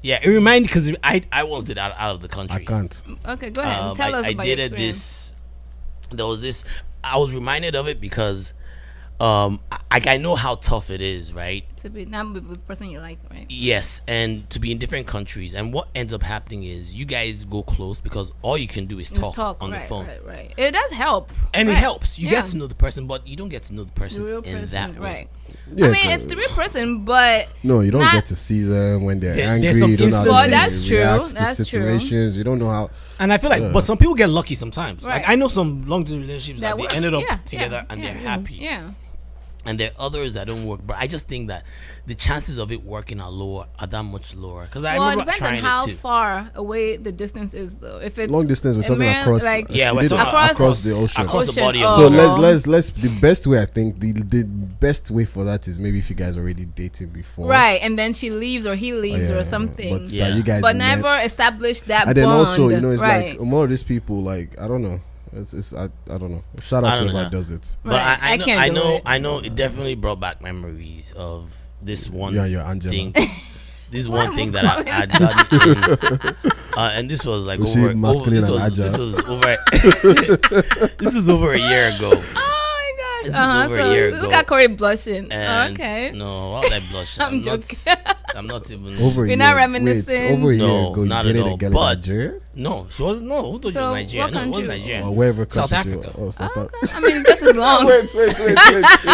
Yeah, it reminded because I once did out of the country. I can't. Okay, go ahead. Tell us I about did your it experience. there was this I was reminded of it because I know how tough it is, right? To be not with the person you like, right? Yes, and to be in different countries, and what ends up happening is you guys go close because all you can do is Just talk on right, the phone, Right. It does help, and it right. helps. You Yeah. get to know the person, but you don't get to know the person The real in person, that way. right? Yeah, I mean, it's the real person, but No, you don't not- get to see them when they're angry. There's some You don't know how instances- to Well, that's true. react to That's true. situations. You don't know how. And I feel like, Yeah. but some people get lucky sometimes. Right. Like I know some long distance relationships that they work. ended up Yeah, together yeah, and yeah, they're yeah, happy. Yeah. And there are others that don't work, but I just think that the chances of it working are that much lower. Because I Well, it remember depends on trying how it too. far away the distance is, though. If it's Long distance, we're in talking Maryland, across. like Yeah, we're did talking across the ocean. across the Ocean, body oh. of So the well. let's the best way I think the best way for that is maybe if you guys already dating before, right, and then she leaves or he Oh, leaves yeah, or something, But Yeah. that you guys but met. never establish that And bond. then also, you know, it's right. like more of these people, like I don't know, I don't know. Shout I out to don't whoever know. does it. But Right. I I know, can't I do know, it. I know. It definitely brought back memories of this one You and your Angela. thing. This one thing that I'd done, and this was like Was she masculine and agile? this was over. This was over a year ago. Oh my gosh! This was over a year Look ago. at Corey blushing. And Okay. no, why would I blush? I'm joking. I'm not even. Over a We're year. not Wait, reminiscing. over a No, year ago, not you at dated all, a girl but- in Nigeria No, she wasn't. No, who told So, you it was Nigeria? what No, it wasn't country? Nigeria. or wherever South country you- Africa. Oh, South Oh, Africa. okay. I mean, just as long. wait.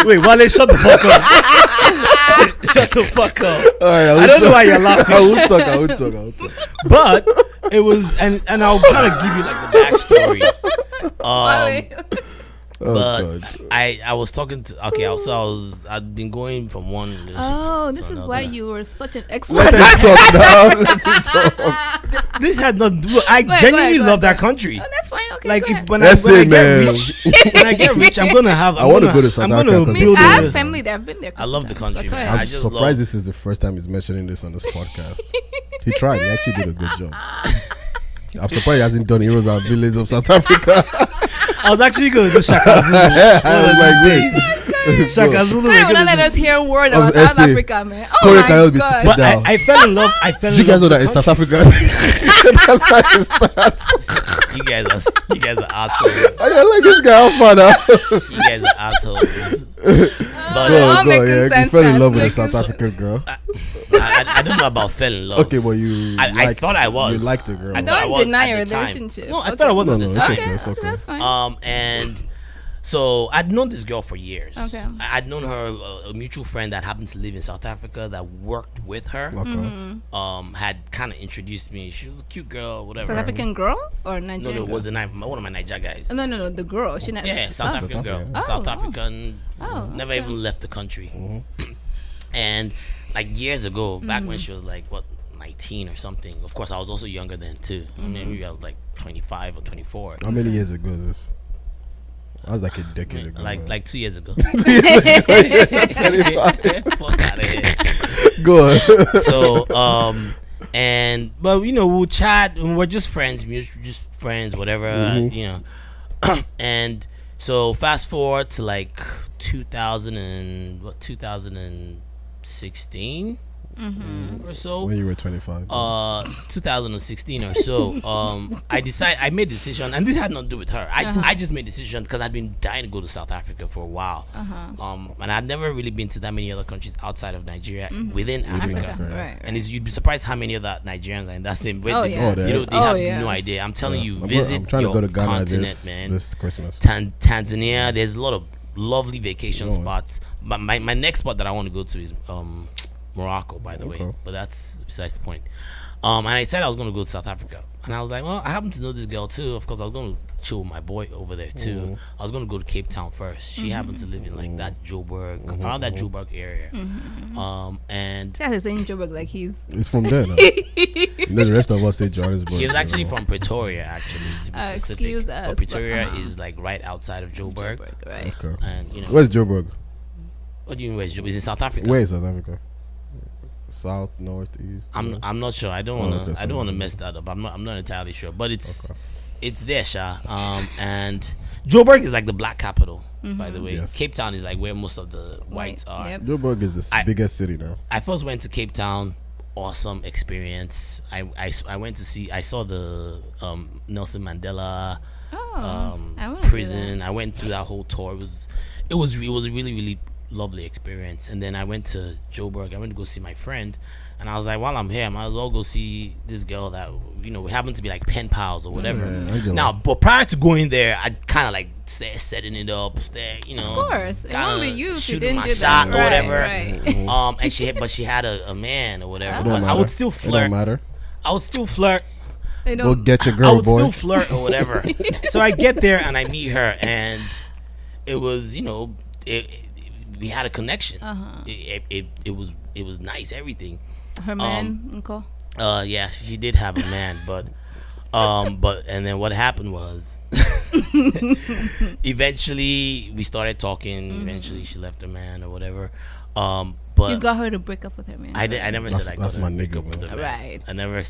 Wait, Wale, shut the fuck up. Shut the fuck up. All right, I don't know why you're laughing. I won't talk. But it was, and I'll kind of give you like the backstory. Oh But God. I was talking to I'd been going from one relationship Oh, to this is another. why you were such an expert. Let him talk now. Let him talk. This had not. I Go ahead, genuinely go love ahead. that country. Oh, that's fine. Okay, Like go if ahead. when That's I it, get man. rich, when I get rich, I'm gonna have. I wanna go to South I'm gonna Africa 'cause build I have a. family there. I've been there. a I love the couple country, times, but go man. ahead. I I'm just surprised love. this is the first time he's mentioning this on this podcast. He tried. He actually did a good job. I'm surprised he hasn't done Heroes and Villains of South Africa. I was actually going to do Shaka Zulu. I was like, wait. Shaka Zulu. Why would not let us hear a word Of about South essay. Africa, man? Oh Corey my cannot be god! sitting But down. I fell in love. I fell Did in you guys know love that in with the South Africa? That's how it starts. country. You guys are assholes. I don't like this guy. How far now? You guys are assholes. But all making You sense fell in now. love with a Making South African girl. I don't know about fell in love. Okay, but you. I thought I was. You liked the girl. I thought I Don't was deny at your the time. relationship. No, I thought I was at the it's time. okay, it's okay. That's fine. And so I'd known this girl for years. Okay. I'd known her, a mutual friend that happened to live in South Africa that worked with her. Okay. Had kind of introduced me. She was a cute girl, whatever. South African girl or No, Nigerian? no, it was one of my Niger guys. No, the girl. She not. Yeah, South African girl. Oh, South oh. African. Never okay. even left the country. And like years ago, back when she was like, what, 19 or something. Of course, I was also younger then too. I mean, maybe I was like 25 or 24. How many years ago is this? That was like a decade ago. Like 2 years ago. 25. Fuck out of here. Go on. So, but we'll chat and we're just friends, just friends, whatever, you know. And so fast forward to like 2016 or so. When you were 25. 2016 or so. I made a decision, and this had nothing to do with her. I just made a decision because I'd been dying to go to South Africa for a while. And I'd never really been to that many other countries outside of Nigeria within Africa. Right. And you'd be surprised how many other Nigerians are in that same. Oh, yeah. They have no idea. I'm telling you, visit I'm trying your to go to Ghana continent, man. this Christmas. Tanzania. There's a lot of lovely vacation spots. But my next spot that I want to go to is Morocco, by the way, but that's besides the point. And I said I was going to go to South Africa, and I was like, well, I happen to know this girl too. Of course, I was going to chill with my boy over there too. I was going to go to Cape Town first. She happened to live in like that Joburg, around that Joburg area. And See how he's saying Joburg like he's. It's from there. No? The rest of us say Johannesburg. she was actually from Pretoria, actually, to be specific. Excuse us, but Pretoria is like right outside of Joburg. Right. Okay. And Where's Joburg? What do you mean where's Joburg? It's in South Africa. Where is South Africa? South, north, east. I'm not sure. I don't want to mess that up. I'm not entirely sure, but it's there, Sha. And Joburg is like the black capital, by the way. Yes. Cape Town is like where most of the whites are. Yep. Joburg is the biggest city now. I first went to Cape Town. Awesome experience. I went to see. I saw the Nelson Mandela I wanna do prison. I went through that whole tour. It was a really, really lovely experience. And then I went to Joburg. I went to go see my friend, and I was like, while I'm here, I might as well go see this girl that we happen to be like pen pals or whatever. Now, but prior to going there, I'd kind of like setting it up, Of course, it won't be you if you didn't my do shot that. or whatever. Right. And she had a man or whatever. It don't But I matter. would still It flirt. don't matter. I would still flirt. They Go don't. get your I girl, would boy. still flirt or whatever. So I get there and I meet her, and it was, we had a connection. It was nice, everything. Her man, Uncle. Yeah, she did have a man, but and then what happened was eventually we started talking. Eventually she left her man or whatever. But You got her to break up with her man. I never said I got that's her my to break nigga, up with man. her man. Right. I never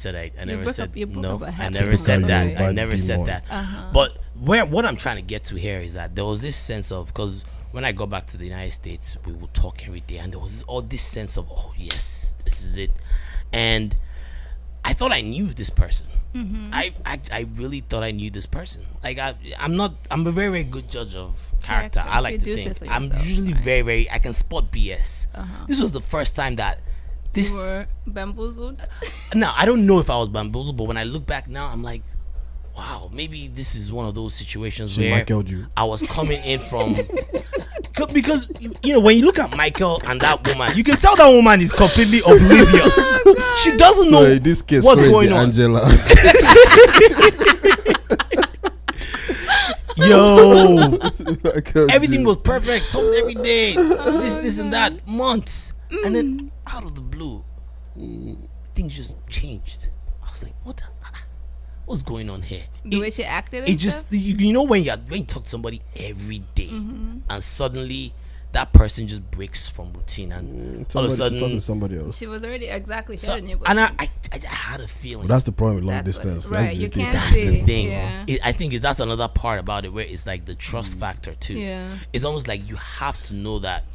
said you broke no. up a I happy never said couple, that. right? I never said Demon. that. But what I'm trying to get to here is that there was this sense of, because when I got back to the United States, we would talk every day, and there was this sense of, oh yes, this is it. And I thought I knew this person. I really thought I knew this person. Like I'm a very, very good judge of character. I like to You do think say so I'm yourself, usually right. very, very. I can spot BS. This was the first time that this. You were bamboozled. Now I don't know if I was bamboozled, but when I look back now, I'm like, wow, maybe this is one of those situations She where Michael'd you. I was coming in from. Because when you look at Michael and that woman, you can tell that woman is completely oblivious. She doesn't know in this case, what's so is going the on. Angela. Yo, everything was perfect. Talked every day. This and that. Months, and then out of the blue, things just changed. I was like, what's going on here? The way she acted. It just when you talk to somebody every day, and suddenly that person just breaks from routine, and all of a sudden talking to somebody else. She was already exactly. She so, had a new and boyfriend. I had a feeling. But that's the problem with long That's what- distance. right, That's you the thing. can't That's the see. thing. Yeah. I think that's another part about it, where it's like the trust factor too. Yeah. It's almost like you have to know that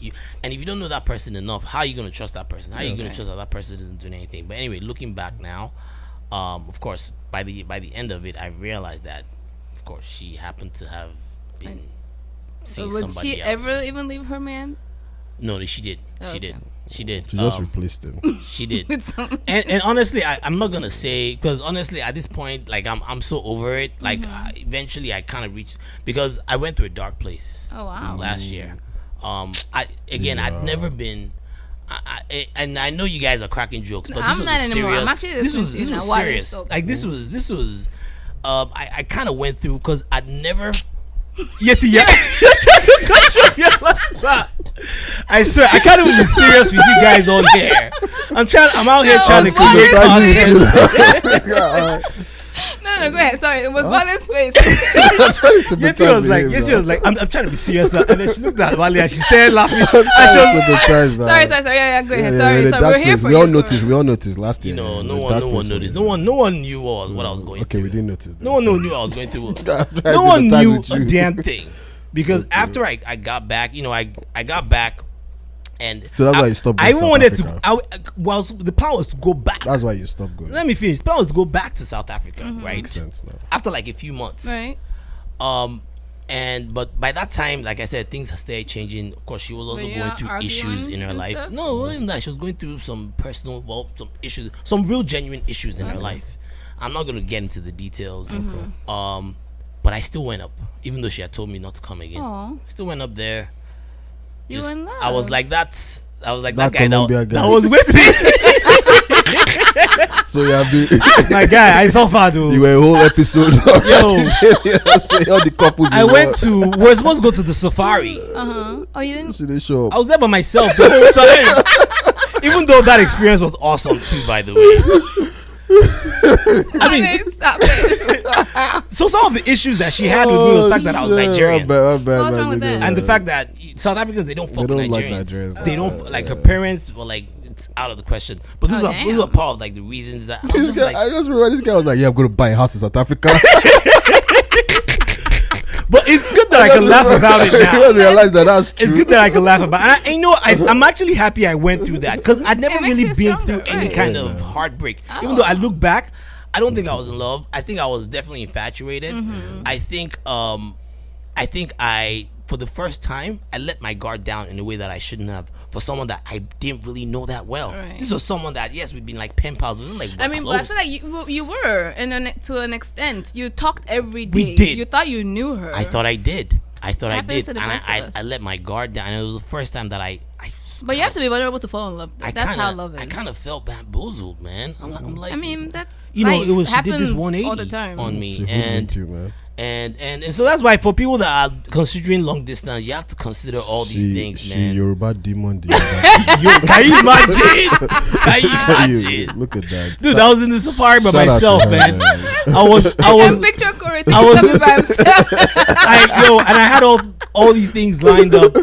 and if you don't know that person enough, how are you gonna trust that person? How are you gonna trust that person isn't doing anything? But anyway, looking back now, of course, by the end of it, I realized that, of course, she happened to have been seeing Would somebody she else. ever even leave her man? No, she did. Oh, She did. She did. She just replaced him. She did. With some- And honestly, I'm not gonna say, because honestly at this point, like I'm so over it. Like eventually I kind of reached, because I went through a dark place. Oh, wow. Last year. I'd never been. And I know you guys are cracking jokes, but No, this I'm was not a anymore. I'm serious. actually This listening was to you now. Why serious. so- Like this was. I kind of went through, because I'd never. Yet you're trying to control your laptop. I swear, I can't even be serious with you guys on here. I'm out here trying to create content. No, go ahead. Sorry, it was Wale's face. Yeti was like, I'm trying to be serious, and then she looked at Wale and she started laughing. And she was, Sorry. Yeah, go ahead. Sorry. We're here for we you. all noticed last year. No one noticed. No one knew what I was going through. Okay, we didn't notice. No one knew I was going through. No one knew a damn thing, because after I got back, I got back. And So that's why you stopped I going South wanted Africa. the plan was to go back. That's why you stopped going. Let me finish. The plan was to go back to South Africa, right? Makes sense now. After like a few months. Right. But by that time, like I said, things had started changing. Of course, she was also Were you going through arguing issues in her and life. stuff? No, it wasn't that. She was going through some personal, some issues, some real genuine issues in her life. I'm not gonna get into the details. But I still went up, even though she had told me not to come again. Aw. Still went up there. You were in love. I was like that That guy Colombia guy. that was waiting. So you have been. My guy, I suffered. You were a whole episode. Yo, all the couples. We're supposed to go to the safari. Oh, you didn't. She didn't show up. I was there by myself the whole time. Even though that experience was awesome too, by the way. I mean, Stop it. so some of the issues that she had with me was the fact that I was Nigerian, What's wrong with that? and the fact that South Africans, they don't fuck with don't like Nigerians. Nigerians. They don't like her parents were like, it's out of the question. But those are part of like the reasons that I'm just like. I just remember this guy was like, "Yeah, I'm gonna buy a house in South Africa." But it's good that I can laugh about it now. I realized that's true. It's good that I can laugh about it. And I'm actually happy I went through that, because I'd never makes really you been stronger, through any right. kind of heartbreak. Even though I look back, I don't think I was in love. I think I was definitely infatuated. I think for the first time, I let my guard down in a way that I shouldn't have, for someone that I didn't really know that well. Right. This was someone that, yes, we've been like pen pals. We wasn't like I mean, but I feel like you were, and to an extent, you talked every day. We did. You thought you knew her. I thought I did. Happens to the And best of us. I let my guard down. And it was the first time that I But you have to be vulnerable to fall in love. That's how love is. I kind of felt bamboozled, man. I'm like, I mean, that's it was, she did happens this 180 all the time. on me, She hooked and into you, man. and so that's why for people that are considering long distance, you have to consider all these things, man. Yoruba demon. Can you imagine? Can you imagine? Look at that, dude. I was in the safari by Shout out to myself, her, man. man. I was. And picture Corey I was- taking by himself. and I had all these things lined up.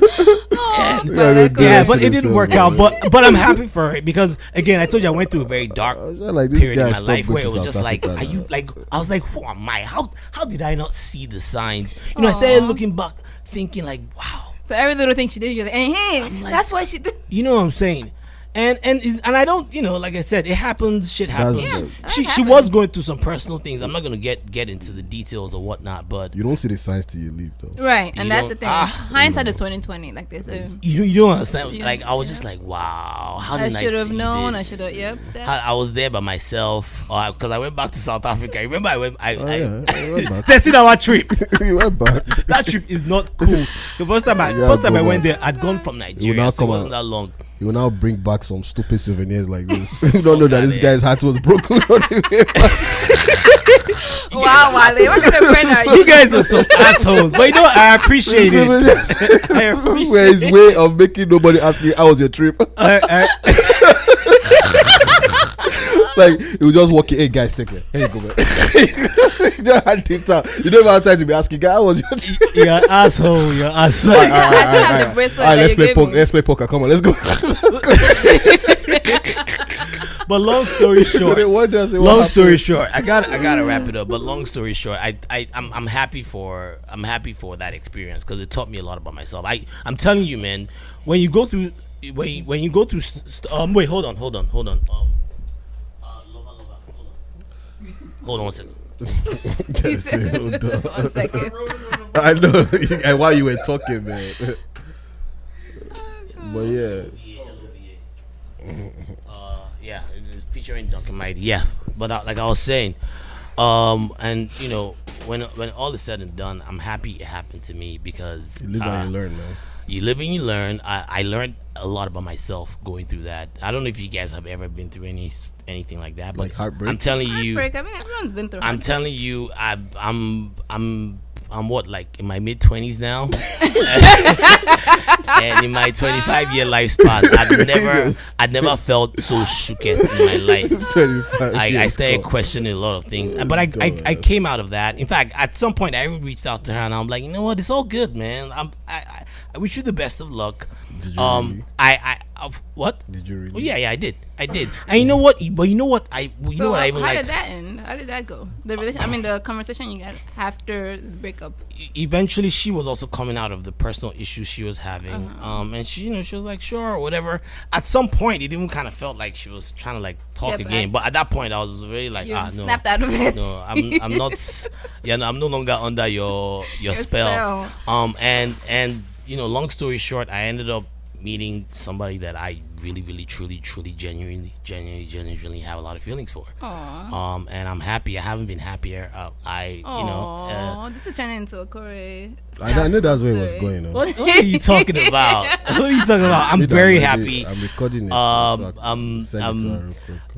Yeah, but it didn't work out. But I'm happy for it, because again, I told you I went through a very dark Like this period guy in my stopped life going where to it was South just like, Africa are you now. like? I was like, who am I? How did I not see the signs? I started looking back, thinking like, wow. So every little thing she did, you're like, hey, like- that's why she did. You know what I'm saying? And I don't, like I said, it happens. Shit happens. Yeah, She was going through some personal things. I'm not gonna get into the details or whatnot, but You don't see the signs till you leave, though. Right, You and that's the don't- thing. Hindsight is 20/20, like this. you don't understand. Yeah, Like I was just like, wow, how I did I should have see known. this? I should have. Yep. I was there by myself because I went back to South Africa. Remember, I went. I went back. That's in our trip. You went back. That trip is not cool. The first time I went there, I'd gone from Nigeria. now So it come wasn't out. that long. You will now bring back some stupid souvenirs like this. You don't know that this guy's heart was broken on the way back. Wow, Wale, what kind of friend are you? You guys are some assholes, but I appreciate it. I appreciate Where his way of making nobody ask you, how was your trip? Like, he was just walking, hey guys, take it. Here you go, man. You don't have TikTok. You don't even have time to be asking, guy, how was your trip? You're an asshole. You're an asshole. I still have the bracelet that Let's you play gave poker. me. Let's play poker. Come on, let's go. But long story short, Long I gotta wrap it up. But long story short, I'm happy for that experience, because it taught me a lot about myself. I'm telling you, man, when you go through wait, hold on. Lova Lova, hold on 1 second. He said, 1 second. I know. And while you were talking, man. But yeah. Yeah, it's featuring Duncan Mighty. Yeah, but like I was saying, and you know, when all is said and done, I'm happy it happened to me because You live and you learn, man. you live and you learn. I learned a lot about myself going through that. I don't know if you guys have ever been through anything like that, but Like heartbreak? I'm telling you, Heartbreak. I mean, everyone's been through. I'm telling you, I'm what, like in my mid-20s now, and in my 25-year lifespan, I'd never felt so shooketh in my life. 25 I years, started God. questioning a lot of things, but I came out of that. In fact, at some point, I even reached out to her, and I'm like, you know what, it's all good, man. I wish you the best of luck. Did you really? What? Did you really? Oh yeah, I did. And you know what? But you know what? I So I even how like. did that end? How did that go? The relation. I mean, the conversation you got after the breakup. Eventually, she was also coming out of the personal issues she was having, and she was like, sure, whatever. At some point, it even kind of felt like she was trying to like talk Yeah, but again. But at that point, I was really like, You no, snapped out of it. no, I'm not. Yeah, no, I'm no longer under your spell. And you know, long story short, I ended up meeting somebody that I really, truly, genuinely have a lot of feelings for. Aww. And I'm happy. I haven't been happier. This is turning into a Corey. I know that's where it was going. What are you talking about? What are you talking about? I'm very happy. I'm recording it.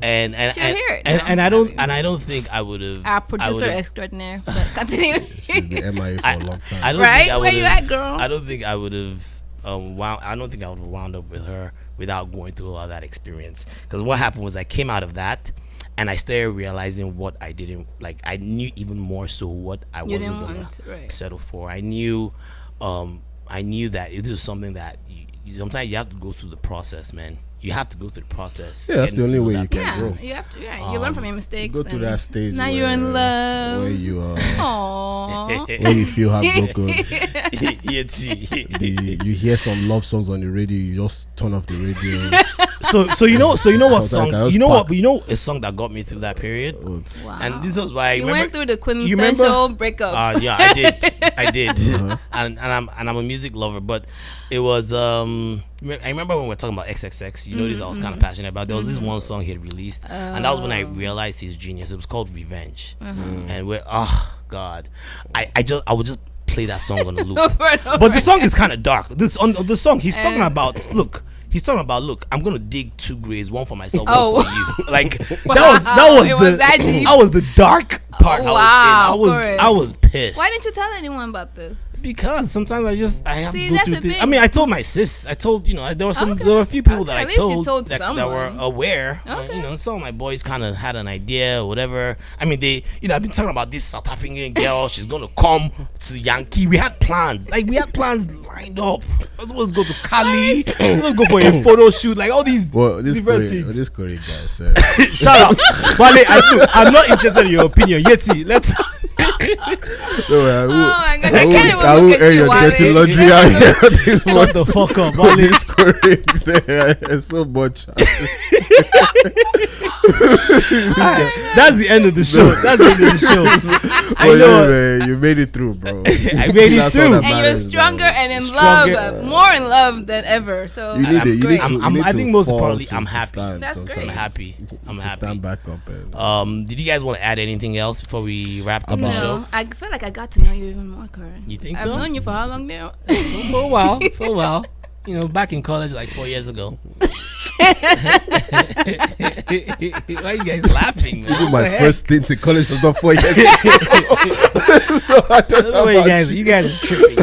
And She'll hear it and I don't think I would have. Our producer extraordinaire. But continue. She's been MIA for a long time. I don't Right? think I Where you would've- at, girl? I don't think I would have. I don't think I would have wound up with her without going through all that experience. Because what happened was I came out of that, and I started realizing what I didn't like. I knew even more so what I wasn't gonna settle for. I knew that it was something that sometimes you have to go through the process, man. You have to go through the process. Yeah, that's the only way you can Yeah, grow. you have to. Right. You learn from your mistakes. Go through that stage. Now you're in love. Where you are. Aww. When you feel heartbroken. Yeah, you hear some love songs on the radio. You just turn off the radio. So you know what song? Like You know a song that got me through that period. Wow. And this was why I you remember, went through the quintessential breakup. Yeah, I did. And I'm a music lover, but it was I remember when we were talking about XXX. You know, this I was kind of passionate about. There was this one song he had released, and that was when I realized his genius. It was called Revenge, and we're God, I would just play that song on a loop. But the song is kind of dark. The song he's talking about. Look, I'm gonna dig 2 graves, one for myself, one for you. Like that was the dark part. I was pissed. Why didn't you tell anyone about this? Because sometimes I have to go that's through the things. thing. I mean, I told my sis. I told there were a few people that At I least you told, told that someone. were aware. Some of my boys kind of had an idea or whatever. I mean, I've been talking about this South African girl. She's gonna come to Yankee. We had plans lined up. I was supposed to go to Cali. I was supposed to go for a photo shoot. Like all these different things. This Korean guy. Shut up, Wale. I'm not interested in your opinion. Yeti, let's. My God, I will air your dirty laundry out here. This Shut the fuck up, Wale. This Korean so much. That's the end of the show. I know. Man, you made it through, bro. I made it through. And you're stronger and in love, more in love than ever. So you need it. great. I think most importantly, I'm happy. That's great. I'm happy. I'm happy. Stand back up. And, did you guys want to add anything else before we wrap up the show? I feel like I got to know you even more, Corinne. You think I've so? I've known you for how long now? For a while. Back in college like 4 years ago. Why are you guys laughing, man? Even my first stint in college was not 4 years ago. So I don't know you guys are tripping.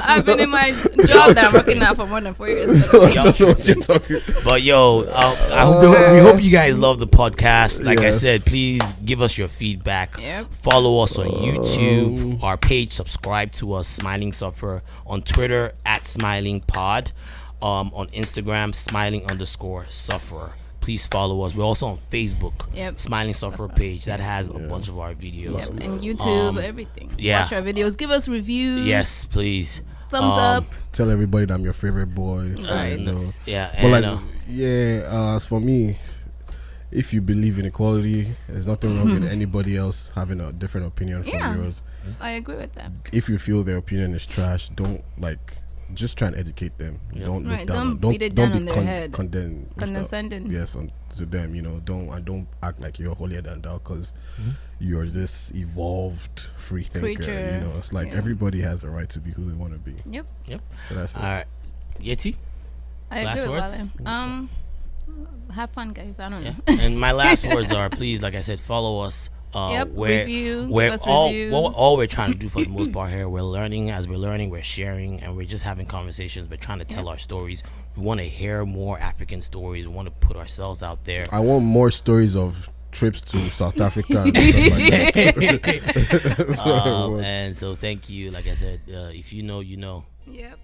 I've been in my job that I'm working now for more than 4 years. So I don't know what you're talking about. But we hope you guys love the podcast. Like I said, please give us your feedback. Yep. Follow us on YouTube, our page, subscribe to us, Smiling Sufferer, on Twitter @SmilingPod, on Instagram _Sufferer. Please follow us. We're also on Facebook, Smiling Sufferer page that has a bunch of our videos. And YouTube, everything. Yeah. Watch our videos. Give us reviews. Yes, please. Thumbs up. Tell everybody that I'm your favorite boy. Right. Yeah. But as for me, if you believe in equality, there's nothing wrong with anybody else having a different opinion from yours. I agree with that. If you feel their opinion is trash, just try and educate them. Yeah. Don't look Right, down. don't beat it down on their head. Condescending. Yes, to them. Don't act like you're holier than thou because you're this evolved free thinker. Creature. It's like everybody has the right to be who they want to be. Yep. So that's it. All right, Yeti. I Last agree words? with Wale. Have fun, guys. I don't know. And my last words are, please, like I said, follow us. Review, where give us all reviews. all we're trying to do for the most part here, we're learning. As we're learning, we're sharing, and we're just having conversations. We're trying to tell our stories. We want to hear more African stories. We want to put ourselves out there. I want more stories of trips to South Africa and stuff like that. And so thank you. Like I said, if you know, you know. Yep.